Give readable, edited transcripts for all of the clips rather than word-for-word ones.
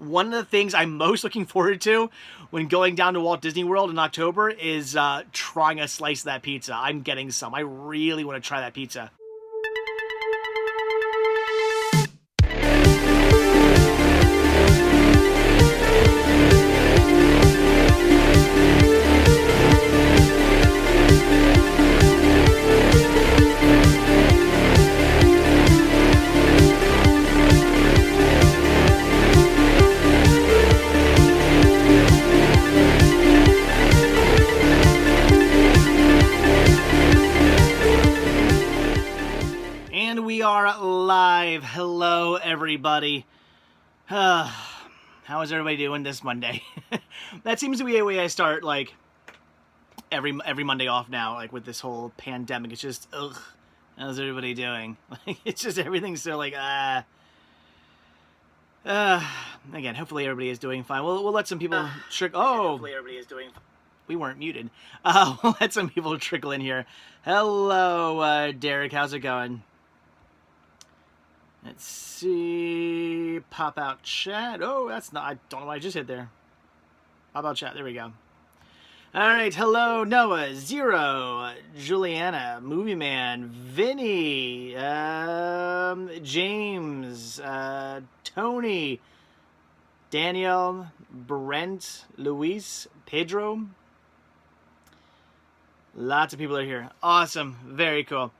one of the things I'm most looking forward to when going down to Walt Disney World in October is trying a slice of that pizza. I'm getting some. I really want to try that pizza. We are live. Hello, everybody. How is everybody doing this Monday? That seems to be a way I start, like, every Monday off now, like, with this whole pandemic. It's just, ugh, how's everybody doing? Like, it's just, everything's so, like, again, hopefully everybody is doing fine. We'll let some people hopefully everybody is doing fine. We weren't muted. We'll let some people trickle in here. Hello, Derek. How's it going? Let's see. Pop out chat. Oh, that's not. I don't know what I just hit there. Pop out chat. There we go. All right. Hello, Noah, Zero, Juliana, Movie Man, Vinny, James, Tony, Danielle, Brent, Luis, Pedro. Lots of people are here. Awesome. Very cool.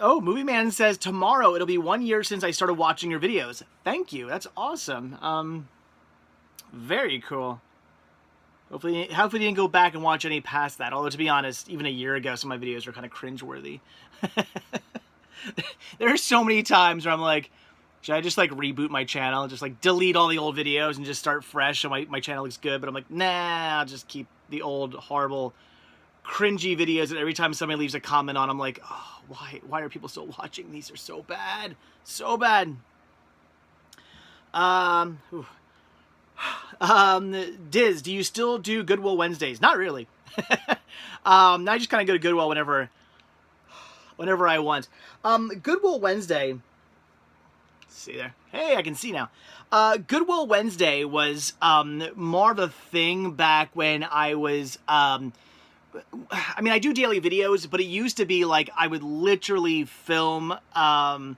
Oh, Movie Man says tomorrow it'll be 1 year since I started watching your videos. Thank you. That's awesome. Very cool. Hopefully you didn't go back and watch any past that. Although, to be honest, even a year ago, some of my videos were kind of cringeworthy. There are so many times where I'm like, should I just, like, reboot my channel? Just, like, delete all the old videos and just start fresh so my channel looks good? But I'm like, nah, I'll just keep the old, horrible, cringy videos that every time somebody leaves a comment on, I'm like, oh, why are people still watching? These are so bad. So bad. Diz, do you still do Goodwill Wednesdays? Not really. I just kind of go to Goodwill whenever I want. Goodwill Wednesday. Let's see there. Hey, I can see now. Goodwill Wednesday was more of a thing back when I was I mean, I do daily videos, but it used to be like I would literally film a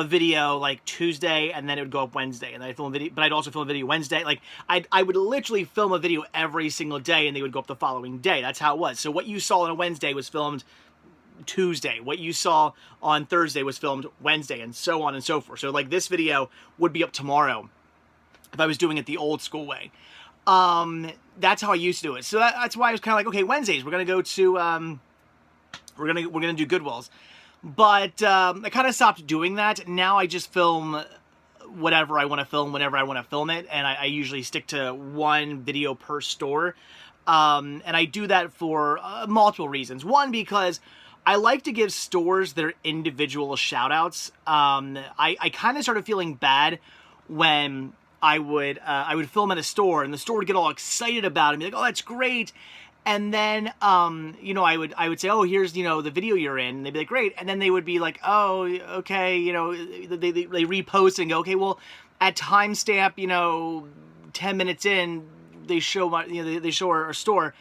video like Tuesday, and then it would go up Wednesday, and I'd film a video, but I'd also film a video Wednesday. Like I would literally film a video every single day, and they would go up the following day. That's how it was. So what you saw on a Wednesday was filmed Tuesday. What you saw on Thursday was filmed Wednesday, and so on and so forth. So like this video would be up tomorrow if I was doing it the old school way. That's how I used to do it. So that's why I was kind of like, okay, Wednesdays, we're going to go to, we're going to do Goodwills. But, I kind of stopped doing that. Now I just film whatever I want to film whenever I want to film it. And I usually stick to one video per store. And I do that for multiple reasons. One, because I like to give stores their individual shout outs. I kind of started feeling bad when I would film at a store, and the store would get all excited about it and be like, oh, that's great. And then, you know, I would say, oh, here's, you know, the video you're in. And they'd be like, great. And then they would be like, oh, okay, you know, they repost and go, okay, well, at timestamp, you know, 10 minutes in, they show they show our store.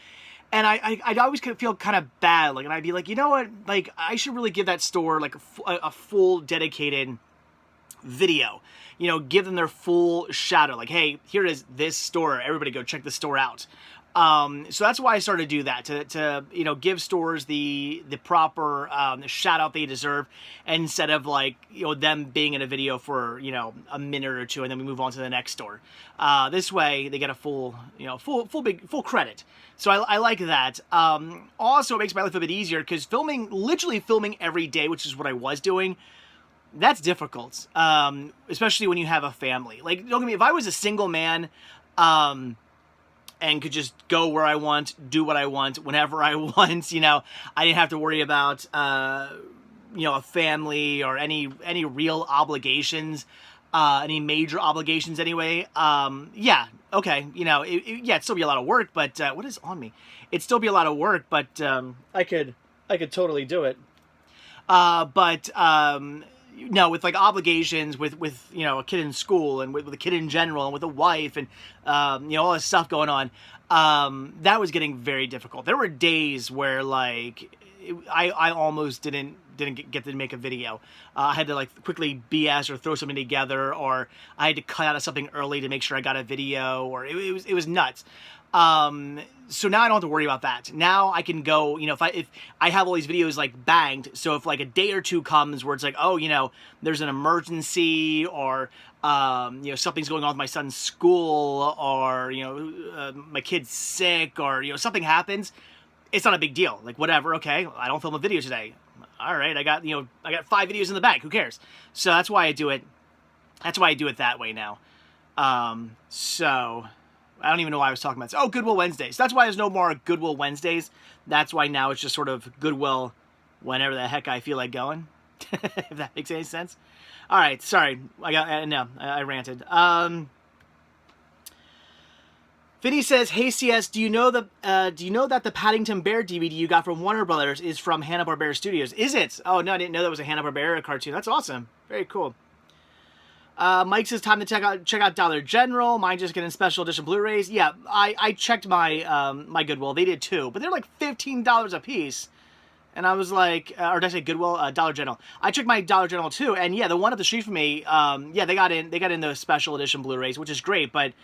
And I'd always feel kind of bad. Like, and I'd be like, you know what? Like, I should really give that store like a full dedicated video. You know, give them their full shout out. Like, hey, here is this store. Everybody go check the store out. So that's why I started to do that, to you know, give stores the proper shout out they deserve, instead of like, you know, them being in a video for, you know, a minute or two and then we move on to the next store. This way they get a full, you know, full credit. So I like that. Also, it makes my life a bit easier because literally filming every day, which is what I was doing, that's difficult. Especially when you have a family. Like, don't get me, if I was a single man, and could just go where I want, do what I want, whenever I want, you know, I didn't have to worry about, you know, a family or any real obligations, any major obligations anyway. Yeah, okay, you know, yeah, it'd still be a lot of work, but, what is on me? It'd still be a lot of work, but, I could totally do it. no, with like obligations, with you know, a kid in school, and with a kid in general, and with a wife, and you know, all this stuff going on, that was getting very difficult. There were days where like I almost didn't get to make a video. I had to like quickly BS or throw something together, or I had to cut out of something early to make sure I got a video, or it was nuts. So now I don't have to worry about that. Now I can go, you know, if I have all these videos like banked, so if like a day or two comes where it's like, oh, you know, there's an emergency, or you know, something's going on with my son's school, or you know, my kid's sick, or you know, something happens, it's not a big deal. Like, whatever, okay, I don't film a video today. All right, I got 5 videos in the bank. Who cares? So that's why I do it. That's why I do it that way now. So I don't even know why I was talking about this. Oh, Goodwill Wednesdays. That's why there's no more Goodwill Wednesdays. That's why now it's just sort of Goodwill whenever the heck I feel like going. If that makes any sense. All right, sorry. I ranted. Vinny says, "Hey CS, do you know that the Paddington Bear DVD you got from Warner Brothers is from Hanna-Barbera Studios? Is it? Oh no, I didn't know that was a Hanna-Barbera cartoon. That's awesome. Very cool." Mike says, "Time to check out Dollar General. Mine just getting special edition Blu-rays." Yeah, I checked my my Goodwill. They did too, but they're like $15 a piece. And I was like, or did I say Goodwill? Dollar General. I checked my Dollar General too, and yeah, the one up the street from me, yeah, they got in the special edition Blu-rays, which is great, but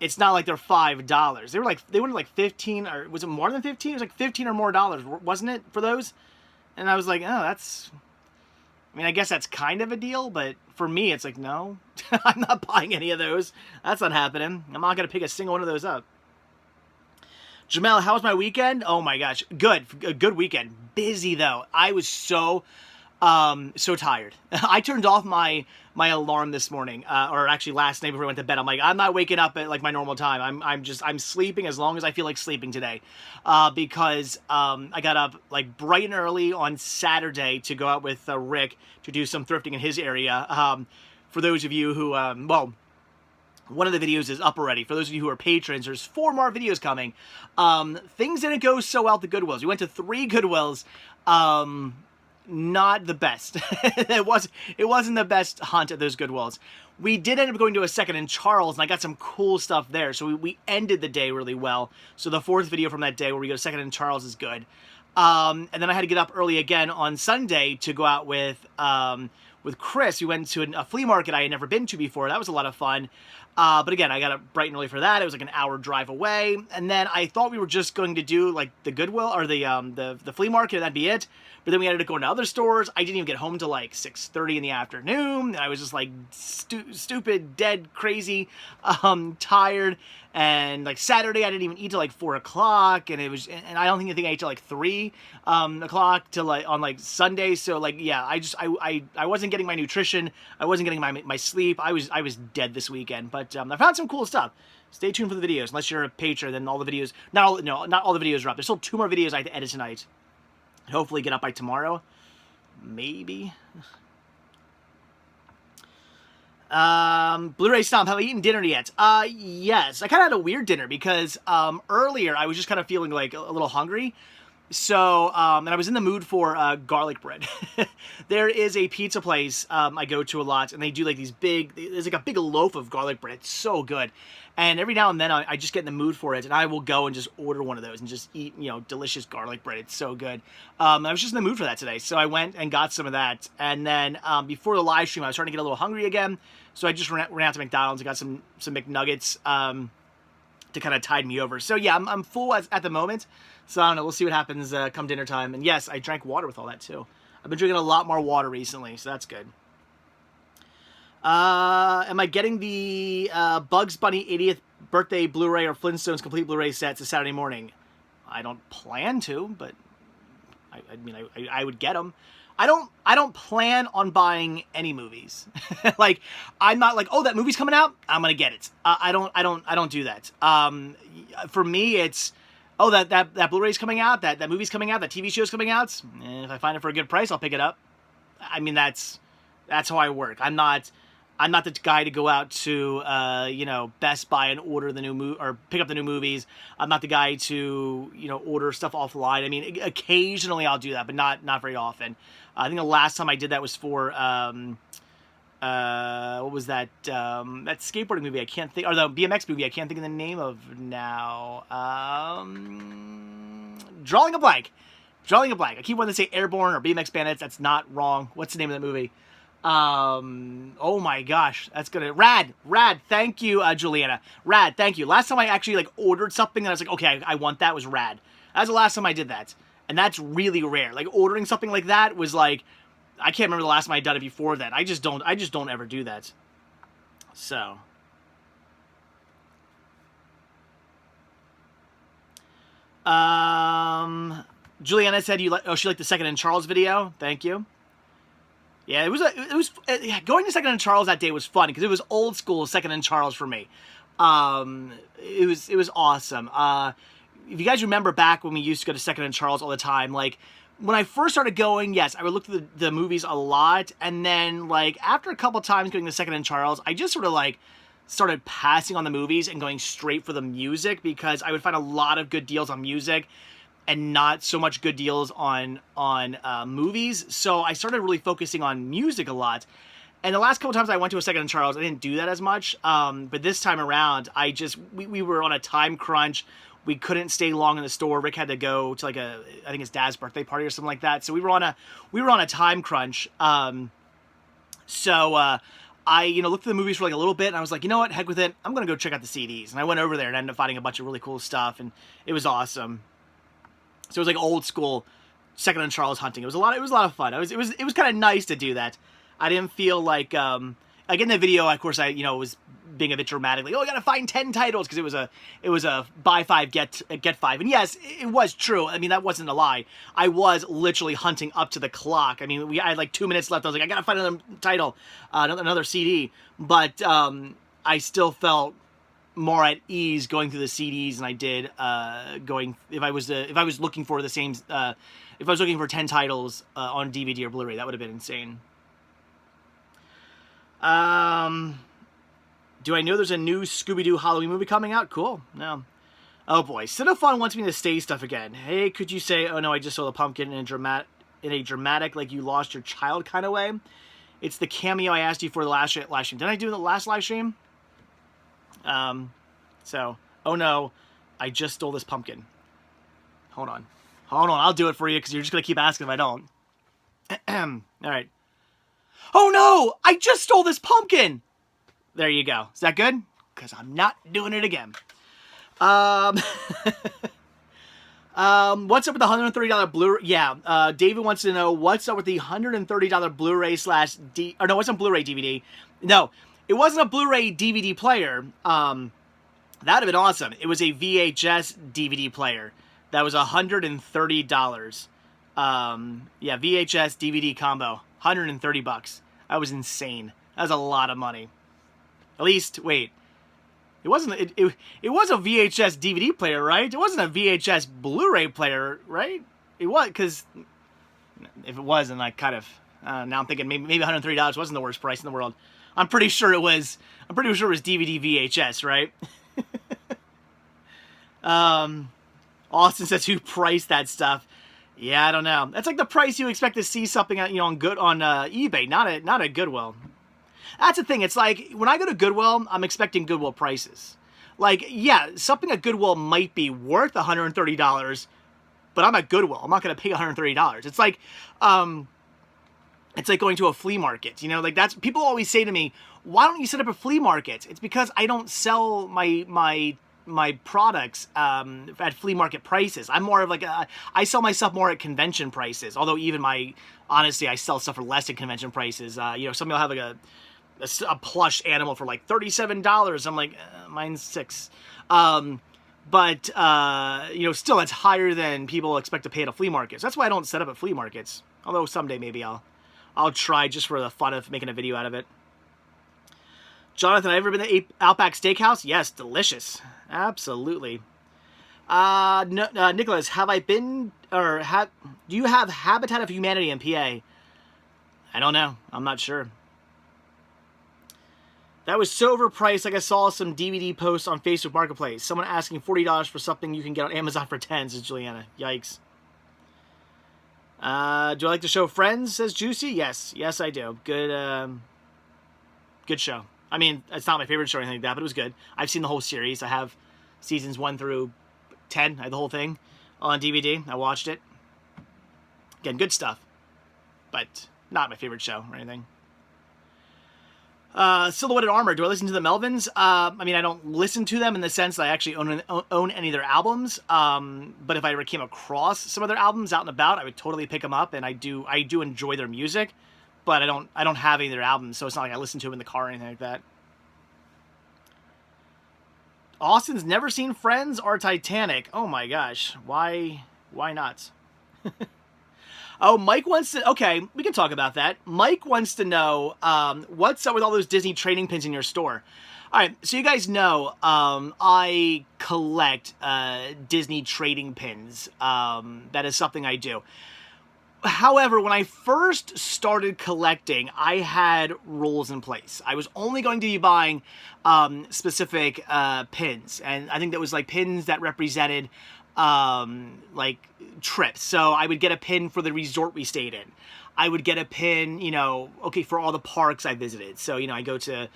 it's not like they're $5. They were like 15, or was it more than 15? It was like 15 or more dollars, wasn't it, for those? And I was like, oh, that's, I mean, I guess that's kind of a deal, but for me, it's like, no, I'm not buying any of those. That's not happening. I'm not going to pick a single one of those up. Jamel, how was my weekend? Oh my gosh, good. A good weekend. Busy though. I was so tired. I turned off my alarm this morning, or actually last night before I went to bed. I'm like, I'm not waking up at like my normal time. I'm sleeping as long as I feel like sleeping today, because I got up like bright and early on Saturday to go out with Rick to do some thrifting in his area. For those of you who, well, one of the videos is up already. For those of you who are patrons, there's 4 more videos coming. Things didn't go so well at the Goodwills. We went to 3 Goodwills. Not the best. It wasn't the best hunt at those Goodwills. We did end up going to a second in Charles, and I got some cool stuff there. So we ended the day really well. So the 4th video from that day where we go to second in Charles is good. And then I had to get up early again on Sunday to go out with Chris. We went to a flea market I had never been to before. That was a lot of fun. But again, I got up bright and early for that. It was like an hour drive away. And then I thought we were just going to do like the Goodwill or the flea market, and that'd be it. But then we had to go into other stores. I didn't even get home till like 6:30 in the afternoon. And I was just like stupid, dead, crazy, tired. And like Saturday, I didn't even eat till like 4 o'clock, and and I don't think I ate till like 3 o'clock till like on like Sunday. So like, yeah, I wasn't getting my nutrition. I wasn't getting my sleep. I was dead this weekend. But I found some cool stuff. Stay tuned for the videos. Unless you're a patron, then all the videos, not all the videos are up. There's still 2 more videos I have to edit tonight. Hopefully get up by tomorrow. Maybe. Blu-ray Stomp, have I eaten dinner yet? Yes. I kind of had a weird dinner because earlier I was just kind of feeling like a little hungry. So, and I was in the mood for garlic bread. There is a pizza place I go to a lot, and they do like there's like a big loaf of garlic bread. It's so good. And every now and then I just get in the mood for it, and I will go and just order one of those and just eat, delicious garlic bread. It's so good. I was just in the mood for that today, so I went and got some of that. And then before the live stream, I was starting to get a little hungry again, so I just ran out to McDonald's and got some McNuggets to kind of tide me over. So yeah, I'm full at the moment. So I don't know. We'll see what happens come dinner time. And yes, I drank water with all that too. I've been drinking a lot more water recently, so that's good. Am I getting the Bugs Bunny 80th birthday Blu-ray or Flintstones complete Blu-ray sets a Saturday morning? I don't plan to, but I mean, I would get them. I don't plan on buying any movies. Like, I'm not like, oh, that movie's coming out, I'm gonna get it. I don't do that. For me, it's, oh, that Blu-ray's coming out, that movie's coming out, that TV show's coming out. If I find it for a good price, I'll pick it up. I mean, that's how I work. I'm not I'm not the guy to go out to, you know, Best Buy and order the new movie or pick up the new movies. I'm not the guy to, you know, order stuff offline. I mean, occasionally I'll do that, but not very often. I think the last time I did that was for, what was that? That skateboarding movie I can't think, or the BMX movie I can't think of the name of now. Drawing a blank. I keep wanting to say Airborne or BMX Bandits. That's not wrong. What's the name of that movie? Oh my gosh, that's gonna Rad. Thank you, Juliana. Rad, thank you. Last time I actually like ordered something and I was like, okay, I want that was Rad. That's the last time I did that, and that's really rare. Like ordering something like that was like, I can't remember the last time I'd done it before that. I just don't ever do that. So. Juliana said she liked the Second and Charles video. Thank you. Yeah, going to Second and Charles that day was fun because it was old school Second and Charles for me. It was awesome. If you guys remember back when we used to go to Second and Charles all the time, like when I first started going, yes, I would look through the movies a lot, and then like after a couple times going to Second and Charles, I just sort of like started passing on the movies and going straight for the music because I would find a lot of good deals on music and not so much good deals on movies. So I started really focusing on music a lot. And the last couple times I went to a Second and Charles, I didn't do that as much. But this time around, we were on a time crunch. We couldn't stay long in the store. Rick had to go to like I think his dad's birthday party or something like that. So we were on a time crunch. So I looked at the movies for like a little bit, and I was like, you know what, heck with it. I'm gonna go check out the CDs. And I went over there and ended up finding a bunch of really cool stuff, and it was awesome. So it was like old school Second and Charles hunting. It was a lot of fun. It was kind of nice to do that. I didn't feel like in the video, of course, I was being a bit dramatic, like, oh, I gotta find 10 titles because it was a buy 5 get 5. And yes, it was true. I mean, that wasn't a lie. I was literally hunting up to the clock. I mean, I had like 2 minutes left. I was like, I gotta find another title, another CD. But I still felt more at ease going through the CDs than I did if I was looking for the same if I was looking for 10 titles on DVD or Blu-ray. That would have been insane. Do I know there's a new Scooby-Doo Halloween movie coming out? Cool. No. Oh boy, Cinefun wants me to say stuff again. Hey, could you say, oh no, I just saw the pumpkin in a dramatic like you lost your child kind of way? It's the cameo I asked you for the last live stream. Didn't I do the last live stream? So, oh no, I just stole this pumpkin. Hold on, I'll do it for you because you're just gonna keep asking if I don't. All right. Oh no, I just stole this pumpkin. There you go. Is that good? Because I'm not doing it again. What's up with the $130 Blu-ray? Yeah, David wants to know what's up with the $130 Blu-ray no, what's on Blu-ray DVD? No, it wasn't a Blu-ray DVD player. That would have been awesome. It was a VHS DVD player. That was $130. Yeah, VHS DVD combo. $130. That was insane. That was a lot of money. At least, wait. It wasn't. It was a VHS DVD player, right? It wasn't a VHS Blu-ray player, right? It was, because if it was, then I kind of now I'm thinking maybe $130 wasn't the worst price in the world. I'm pretty sure it was. I'm pretty sure it was DVD VHS, right? Austin says, who priced that stuff? Yeah, I don't know. That's like the price you expect to see something on eBay, not at Goodwill. That's the thing. It's like when I go to Goodwill, I'm expecting Goodwill prices. Like, yeah, something at Goodwill might be worth $130, but I'm at Goodwill. I'm not going to pay $130. It's like going to a flea market. Like that's people always say to me, why don't you set up a flea market? It's because I don't sell my products at flea market prices. I'm more of like I sell my stuff more at convention prices. Although honestly, I sell stuff for less than convention prices. Somebody will have like a plush animal for like $37. I'm like, mine's $6. But still it's higher than people expect to pay at a flea market. So that's why I don't set up at flea markets. Although someday maybe I'll try just for the fun of making a video out of it. Jonathan, have you ever been to Outback Steakhouse? Yes, delicious. Absolutely. Nicholas, do you have Habitat of Humanity in PA? I don't know. I'm not sure. That was so overpriced. Like I saw some DVD posts on Facebook Marketplace. Someone asking $40 for something you can get on Amazon for 10, says Juliana. Yikes. Do I like the show Friends, says Juicy? Yes. Yes, I do. Good show. I mean, it's not my favorite show or anything like that, but it was good. I've seen the whole series. I have seasons 1 through 10. I have the whole thing on DVD. I watched it. Again, good stuff, but not my favorite show or anything. Silhouetted Armor. Do I listen to the Melvins? I mean, I don't listen to them in the sense that I actually own any of their albums. But if I ever came across some of their albums out and about, I would totally pick them up, and I do enjoy their music, but I don't have any of their albums, so it's not like I listen to them in the car or anything like that. Austin's never seen Friends or Titanic. Oh my gosh. Why not? Oh, Mike wants to... Okay, we can talk about that. Mike wants to know what's up with all those Disney trading pins in your store. All right, so you guys know I collect Disney trading pins. That is something I do. However, when I first started collecting, I had rules in place. I was only going to be buying specific pins, and I think that was like pins that represented like trips. So I would get a pin for the resort we stayed in. I would get a pin, you know, okay, for all the parks I visited. So, you know, I go to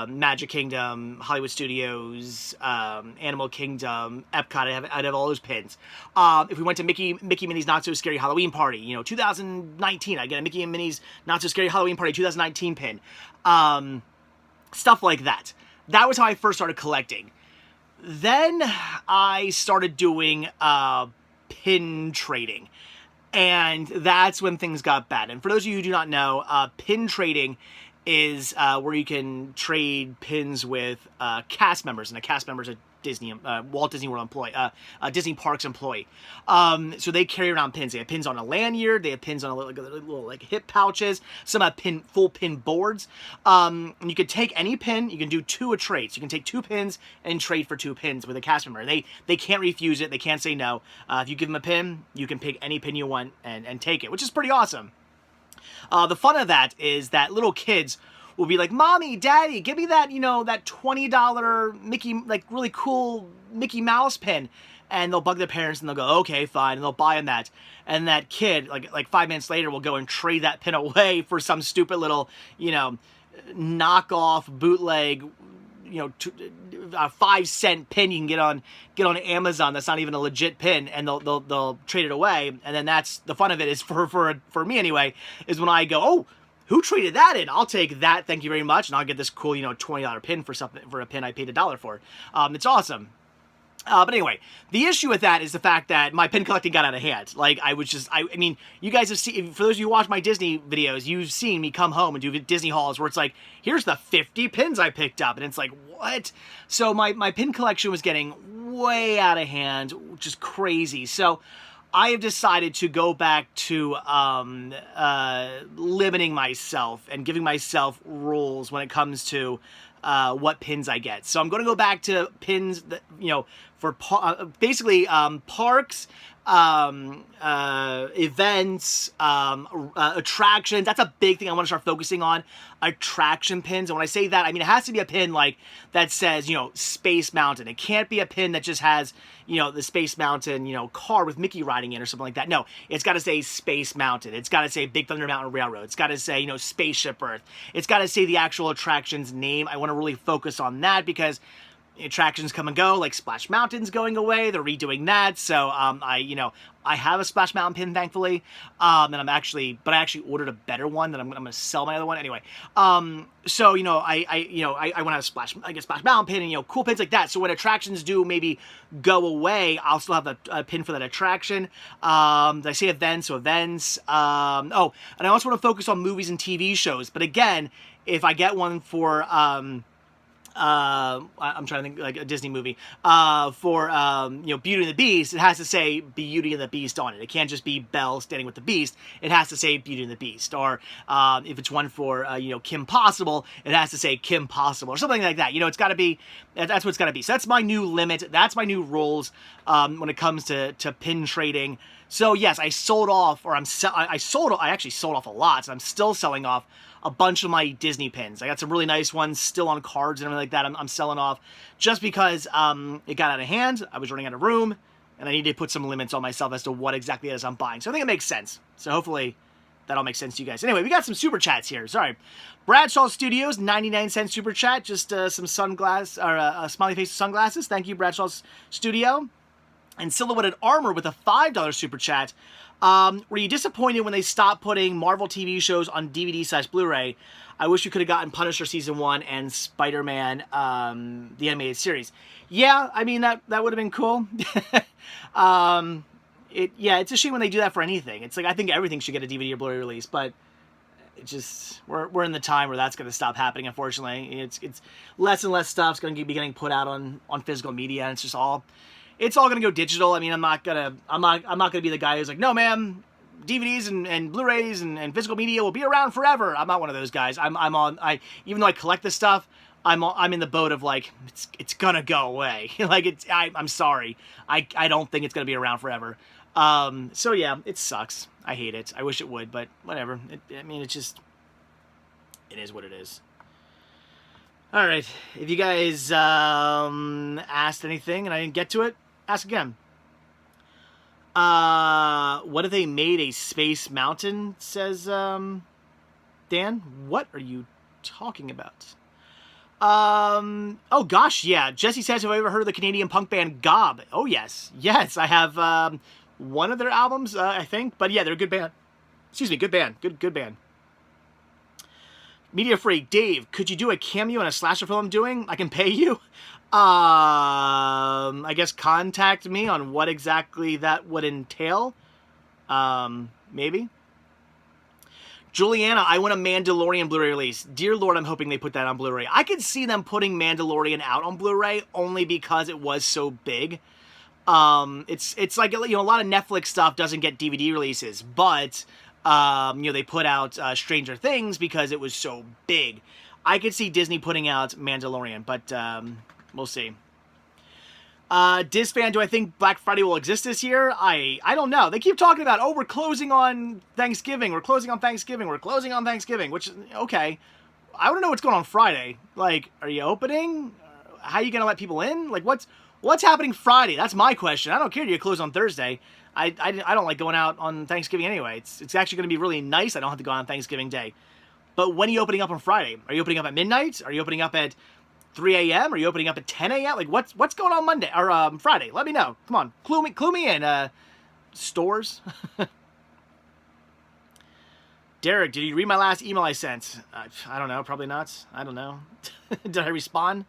Magic Kingdom, Hollywood Studios, Animal Kingdom, Epcot. I'd have all those pins. If we went to Mickey Minnie's Not So Scary Halloween Party, you know, 2019, I get a Mickey and Minnie's Not So Scary Halloween Party 2019 pin. Stuff like that. That was how I first started collecting. Then I started doing pin trading, and that's when things got bad. And for those of you who do not know, pin trading is where you can trade pins with cast members, and a cast member is a Disney, Walt Disney World employee, Disney Parks employee. So they carry around pins. They have pins on a lanyard. They have pins on a little like hip pouches. Some have full pin boards. And you can take any pin. You can do 2 a trade. So you can take 2 pins and trade for 2 pins with a cast member. They can't refuse it. They can't say no. If you give them a pin, you can pick any pin you want and take it, which is pretty awesome. The fun of that is that little kids will be like, Mommy, Daddy, give me that, you know, that $20 Mickey, like really cool Mickey Mouse pin. And they'll bug their parents and they'll go, okay, fine. And they'll buy them that. And that kid, like 5 minutes later, will go and trade that pin away for some stupid little, you know, knockoff bootleg, you know, 5-cent pin you can get on Amazon. That's not even a legit pin, and they'll trade it away. And then that's the fun of it is for me anyway, is when I go, oh, who traded that in? I'll take that, thank you very much, and I'll get this cool, you know, $20 pin for a pin I paid $1 for. It's awesome. But anyway, the issue with that is the fact that my pin collecting got out of hand. Like, I mean, you guys have seen, for those of you who watch my Disney videos, you've seen me come home and do Disney hauls where it's like, here's the 50 pins I picked up. And it's like, what? So my pin collection was getting way out of hand, which is crazy. So I have decided to go back to limiting myself and giving myself rules when it comes to what pins I get. So I'm going to go back to pins that, you know, for basically parks, events, attractions. That's a big thing I want to start focusing on. Attraction pins. And when I say that, I mean, it has to be a pin like that says, you know, Space Mountain. It can't be a pin that just has, you know, the Space Mountain, you know, car with Mickey riding in or something like that. No, it's got to say Space Mountain. It's got to say Big Thunder Mountain Railroad. It's got to say, you know, Spaceship Earth. It's got to say the actual attraction's name. I want to really focus on that because attractions come and go, like Splash Mountain's going away. They're redoing that. So, I have a Splash Mountain pin, thankfully. And I actually ordered a better one that I'm going to sell my other one anyway. So, you know, I want to have Splash Mountain pin and, you know, cool pins like that. So when attractions do maybe go away, I'll still have a pin for that attraction. Did I say events? So events. And I also want to focus on movies and TV shows. But again, if I get one for, I'm trying to think like a Disney movie, for, you know, Beauty and the Beast, it has to say Beauty and the Beast on it. It can't just be Belle standing with the Beast. It has to say Beauty and the Beast. Or, if it's one for, you know, Kim Possible, it has to say Kim Possible or something like that. You know, it's got to be, that's what it's got to be. So that's my new limit. That's my new rules, when it comes to pin trading. So yes, I sold off, or I actually sold off a lot, so I'm still selling off a bunch of my Disney pins. I got some really nice ones still on cards and everything like that. I'm selling off just because it got out of hand. I was running out of room, and I needed to put some limits on myself as to what exactly it is I'm buying. So I think it makes sense. So hopefully that all makes sense to you guys. Anyway, we got some super chats here. Sorry. Bradshaw Studios, 99-cent super chat. Just some smiley face sunglasses. Thank you, Bradshaw's Studio. And Silhouetted Armor with a $5 super chat. Were you disappointed when they stopped putting Marvel TV shows on DVD/Blu-ray? I wish you could have gotten Punisher Season 1 and Spider-Man, the animated series. Yeah, I mean, that would have been cool. It's a shame when they do that for anything. It's like, I think everything should get a DVD or Blu-ray release, but it just, we're in the time where that's going to stop happening, unfortunately. It's less and less stuff's going to be getting put out on physical media, and it's all going to go digital. I mean, I'm not going to be the guy who's like, no, man, DVDs and Blu-rays and physical media will be around forever. I'm not one of those guys. Even though I collect this stuff, I'm in the boat of like, it's gonna go away. Like, I'm sorry. I don't think it's gonna be around forever. So yeah, it sucks. I hate it. I wish it would, but whatever. It is what it is. All right. If you guys asked anything and I didn't get to it, ask again. What if they made a Space Mountain? Says Dan. What are you talking about? Oh gosh, yeah. Jesse says, have I ever heard of the Canadian punk band Gob? Oh yes, I have one of their albums, I think. But yeah, they're a good band. Excuse me, good band, good band. Media Freak, Dave, could you do a cameo in a slasher film I'm doing? I can pay you. I guess contact me on what exactly that would entail. Maybe. Juliana, I want a Mandalorian Blu-ray release. Dear Lord, I'm hoping they put that on Blu-ray. I could see them putting Mandalorian out on Blu-ray only because it was so big. It's like, a lot of Netflix stuff doesn't get DVD releases, but they put out Stranger Things because it was so big. I could see Disney putting out Mandalorian, but we'll see. Disfan, do I think Black Friday will exist this year? I don't know. They keep talking about, we're closing on Thanksgiving. We're closing on Thanksgiving. We're closing on Thanksgiving, which, okay. I want to know what's going on Friday. Like, are you opening? How are you going to let people in? Like, what's happening Friday? That's my question. I don't care if you close on Thursday. I don't like going out on Thanksgiving anyway. It's actually going to be really nice. I don't have to go out on Thanksgiving Day. But when are you opening up on Friday? Are you opening up at midnight? Are you opening up at 3 a.m.? Are you opening up at 10 a.m.? Like, what's going on Monday or Friday? Let me know. Come on, clue me in. Stores. Derek, did you read my last email I sent? I don't know. Probably not. I don't know. Did I respond?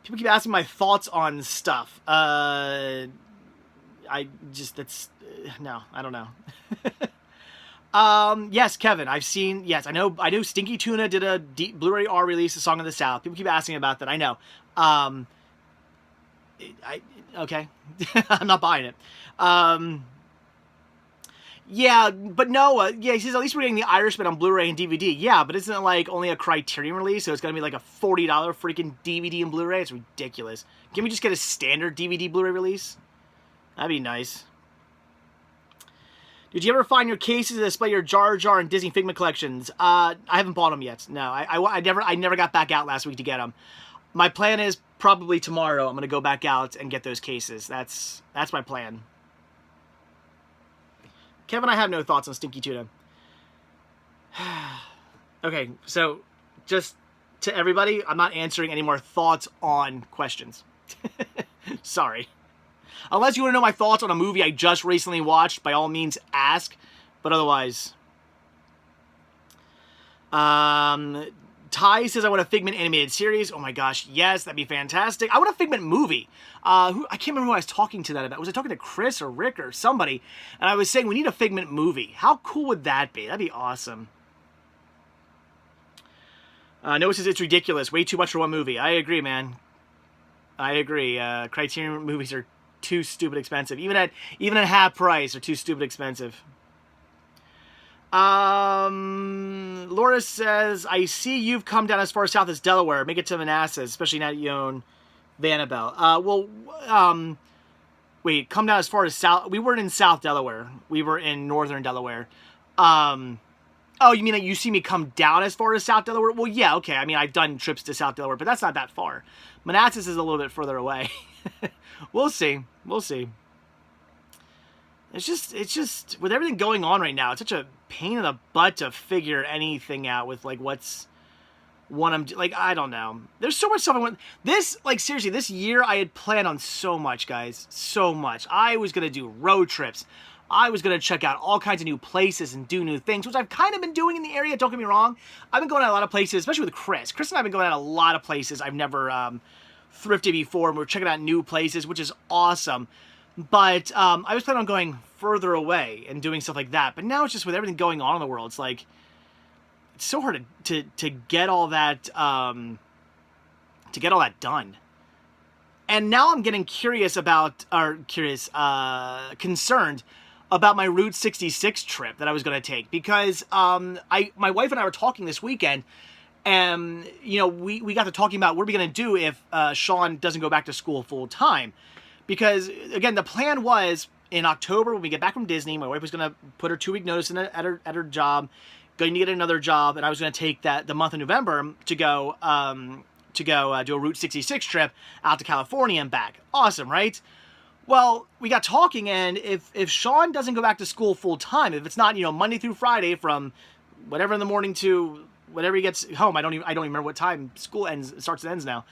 People keep asking my thoughts on stuff. No, I don't know. Yes, Kevin, I've seen, yes, I know Stinky Tuna did a Blu-ray R release, A Song of the South. People keep asking about that, I know. Okay. I'm not buying it. Yeah, but no, he says at least we're getting The Irishman on Blu-ray and DVD. Yeah, but isn't it like only a Criterion release, so it's gonna be like a $40 freaking DVD and Blu-ray? It's ridiculous. Can we just get a standard DVD Blu-ray release? That'd be nice. Did you ever find your cases that display your Jar Jar and Disney Figment collections? I haven't bought them yet. No, I never got back out last week to get them. My plan is probably tomorrow I'm going to go back out and get those cases. That's my plan. Kevin, I have no thoughts on Stinky Tuna. Okay, so just to everybody, I'm not answering any more thoughts on questions. Sorry. Unless you want to know my thoughts on a movie I just recently watched, by all means ask. But otherwise... Ty says I want a Figment animated series. Oh my gosh, yes, that'd be fantastic. I want a Figment movie. I can't remember who I was talking to that about. Was I talking to Chris or Rick or somebody? And I was saying we need a Figment movie. How cool would that be? That'd be awesome. Noah says it's ridiculous. Way too much for one movie. I agree, man. I agree. Criterion movies are too stupid expensive. Even at half price, they're too stupid expensive. Laura says, I see you've come down as far south as Delaware. Make it to Manassas, especially now that you own Vanabelle. Wait, come down as far as south. We weren't in South Delaware. We were in Northern Delaware. Oh, you mean that you see me come down as far as South Delaware? Well, yeah, okay. I mean, I've done trips to South Delaware, but that's not that far. Manassas is a little bit further away. We'll see. We'll see. It's just with everything going on right now, it's such a pain in the butt to figure anything out with like what I'm like. I don't know. There's so much stuff I want. This, like, seriously, this year I had planned on so much, guys. So much. I was gonna do road trips. I was going to check out all kinds of new places and do new things, which I've kind of been doing in the area, don't get me wrong. I've been going out a lot of places, especially with Chris. Chris and I have been going out a lot of places I've never thrifted before, and we're checking out new places, which is awesome. But I was planning on going further away and doing stuff like that. But now it's just with everything going on in the world, it's like, it's so hard to get all that, done. And now I'm getting concerned about my Route 66 trip that I was going to take, because my wife and I were talking this weekend, and we got to talking about what are we going to do if Sean doesn't go back to school full time, because again the plan was in October when we get back from Disney, my wife was going to put her 2-week notice in at her job, going to get another job, and I was going to take the month of November to go do a Route 66 trip out to California and back. Awesome, right? Well, we got talking, and if Sean doesn't go back to school full time, if it's not Monday through Friday from whatever in the morning to whenever he gets home, I don't even remember what time school starts and ends now.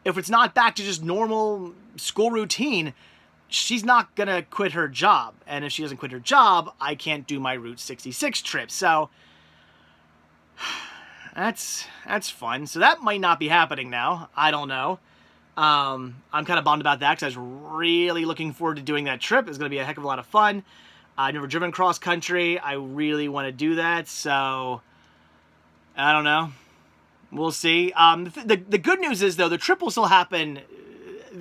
If it's not back to just normal school routine, she's not gonna quit her job, and if she doesn't quit her job, I can't do my Route 66 trip. So that's fun. So that might not be happening now. I don't know. I'm kind of bummed about that because I was really looking forward to doing that trip. It's going to be a heck of a lot of fun. I've never driven cross country. I really want to do that. So I don't know. We'll see. The good news is, though, the trip will still happen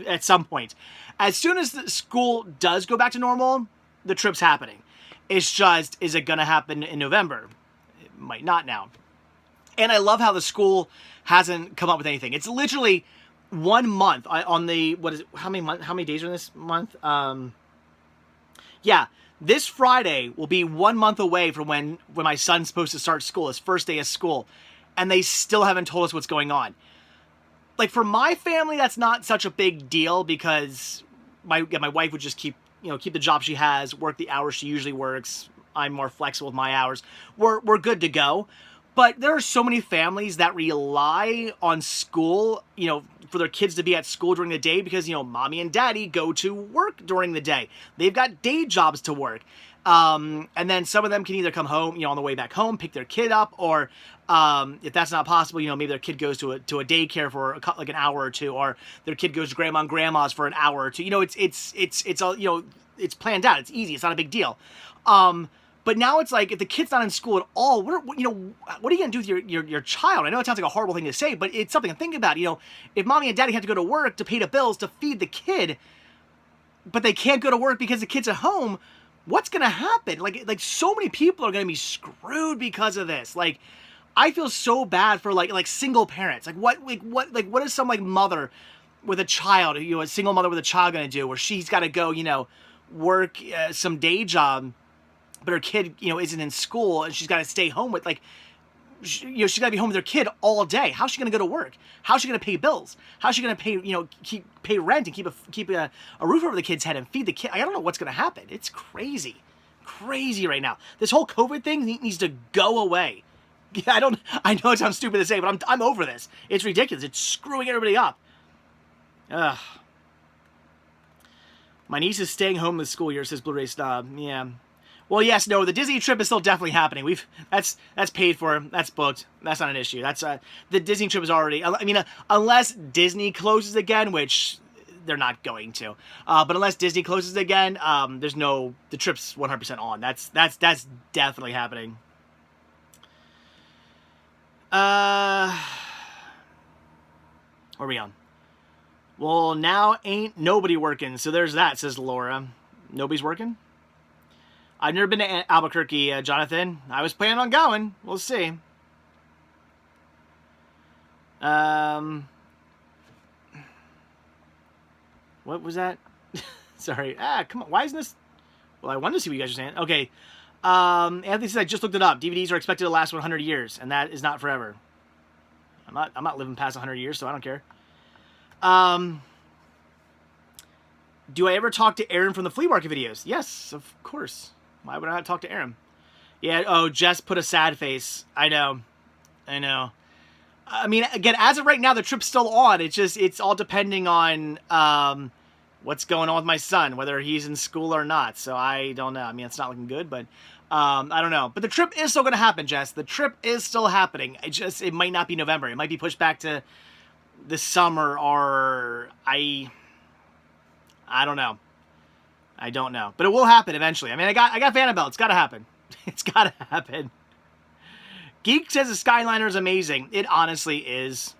at some point. As soon as the school does go back to normal, the trip's happening. It's just, is it going to happen in November? It might not now. And I love how the school hasn't come up with anything. It's literally 1 month on the, how many days are in this month? Yeah, this Friday will be 1 month away from when my son's supposed to start school, his first day of school. And they still haven't told us what's going on. Like, for my family, that's not such a big deal because my wife would just keep the job she has, work the hours she usually works. I'm more flexible with my hours. We're good to go. But there are so many families that rely on school, for their kids to be at school during the day because, mommy and daddy go to work during the day. They've got day jobs to work. And then some of them can either come home, on the way back home, pick their kid up, or if that's not possible, maybe their kid goes to a daycare for like an hour or two, or their kid goes to grandma and grandma's for an hour or two. It's all, it's planned out. It's easy. It's not a big deal. But now it's like, if the kid's not in school at all, what are you going to do with your child? I know it sounds like a horrible thing to say, but it's something to think about. If mommy and daddy have to go to work to pay the bills to feed the kid, but they can't go to work because the kid's at home, what's going to happen? Like so many people are going to be screwed because of this. Like, I feel so bad for like single parents. What is some mother with a child, a single mother with a child going to do, where she's got to go, work some day job, but her kid, isn't in school, and she's got to stay home with, she's got to be home with her kid all day. How's she going to go to work? How's she going to pay bills? How's she going to pay, pay rent and keep a roof over the kid's head and feed the kid? I don't know what's going to happen. It's crazy right now. This whole COVID thing needs to go away. I know it sounds stupid to say, but I'm over this. It's ridiculous. It's screwing everybody up. Ugh. My niece is staying home this school year, says Blu-ray Snob. Yeah. Well, yes, no, the Disney trip is still definitely happening. That's paid for, that's booked. That's not an issue. That's the Disney trip is already. I mean, unless Disney closes again, which they're not going to. But unless Disney closes again, the trip's 100% on. That's definitely happening. Where are we on? Well, now ain't nobody working, so there's that, says Laura. Nobody's working? I've never been to Albuquerque, Jonathan. I was planning on going. We'll see. What was that? Sorry. Come on. Why isn't this? Well, I wanted to see what you guys are saying. Okay. Anthony says I just looked it up. DVDs are expected to last 100 years, and that is not forever. I'm not living past 100 years, so I don't care. Do I ever talk to Aaron from the flea market videos? Yes, of course. Why would I not talk to Aaron? Yeah. Oh, Jess put a sad face. I know. I mean, again, as of right now, the trip's still on. It's all depending on what's going on with my son, whether he's in school or not. So I don't know. I mean, it's not looking good, but I don't know. But the trip is still going to happen, Jess. The trip is still happening. It might not be November. It might be pushed back to the summer, or I don't know. I don't know. But it will happen eventually. I mean, I got Vanabelle. It's got to happen. It's got to happen. Geek says the Skyliner is amazing. It honestly is.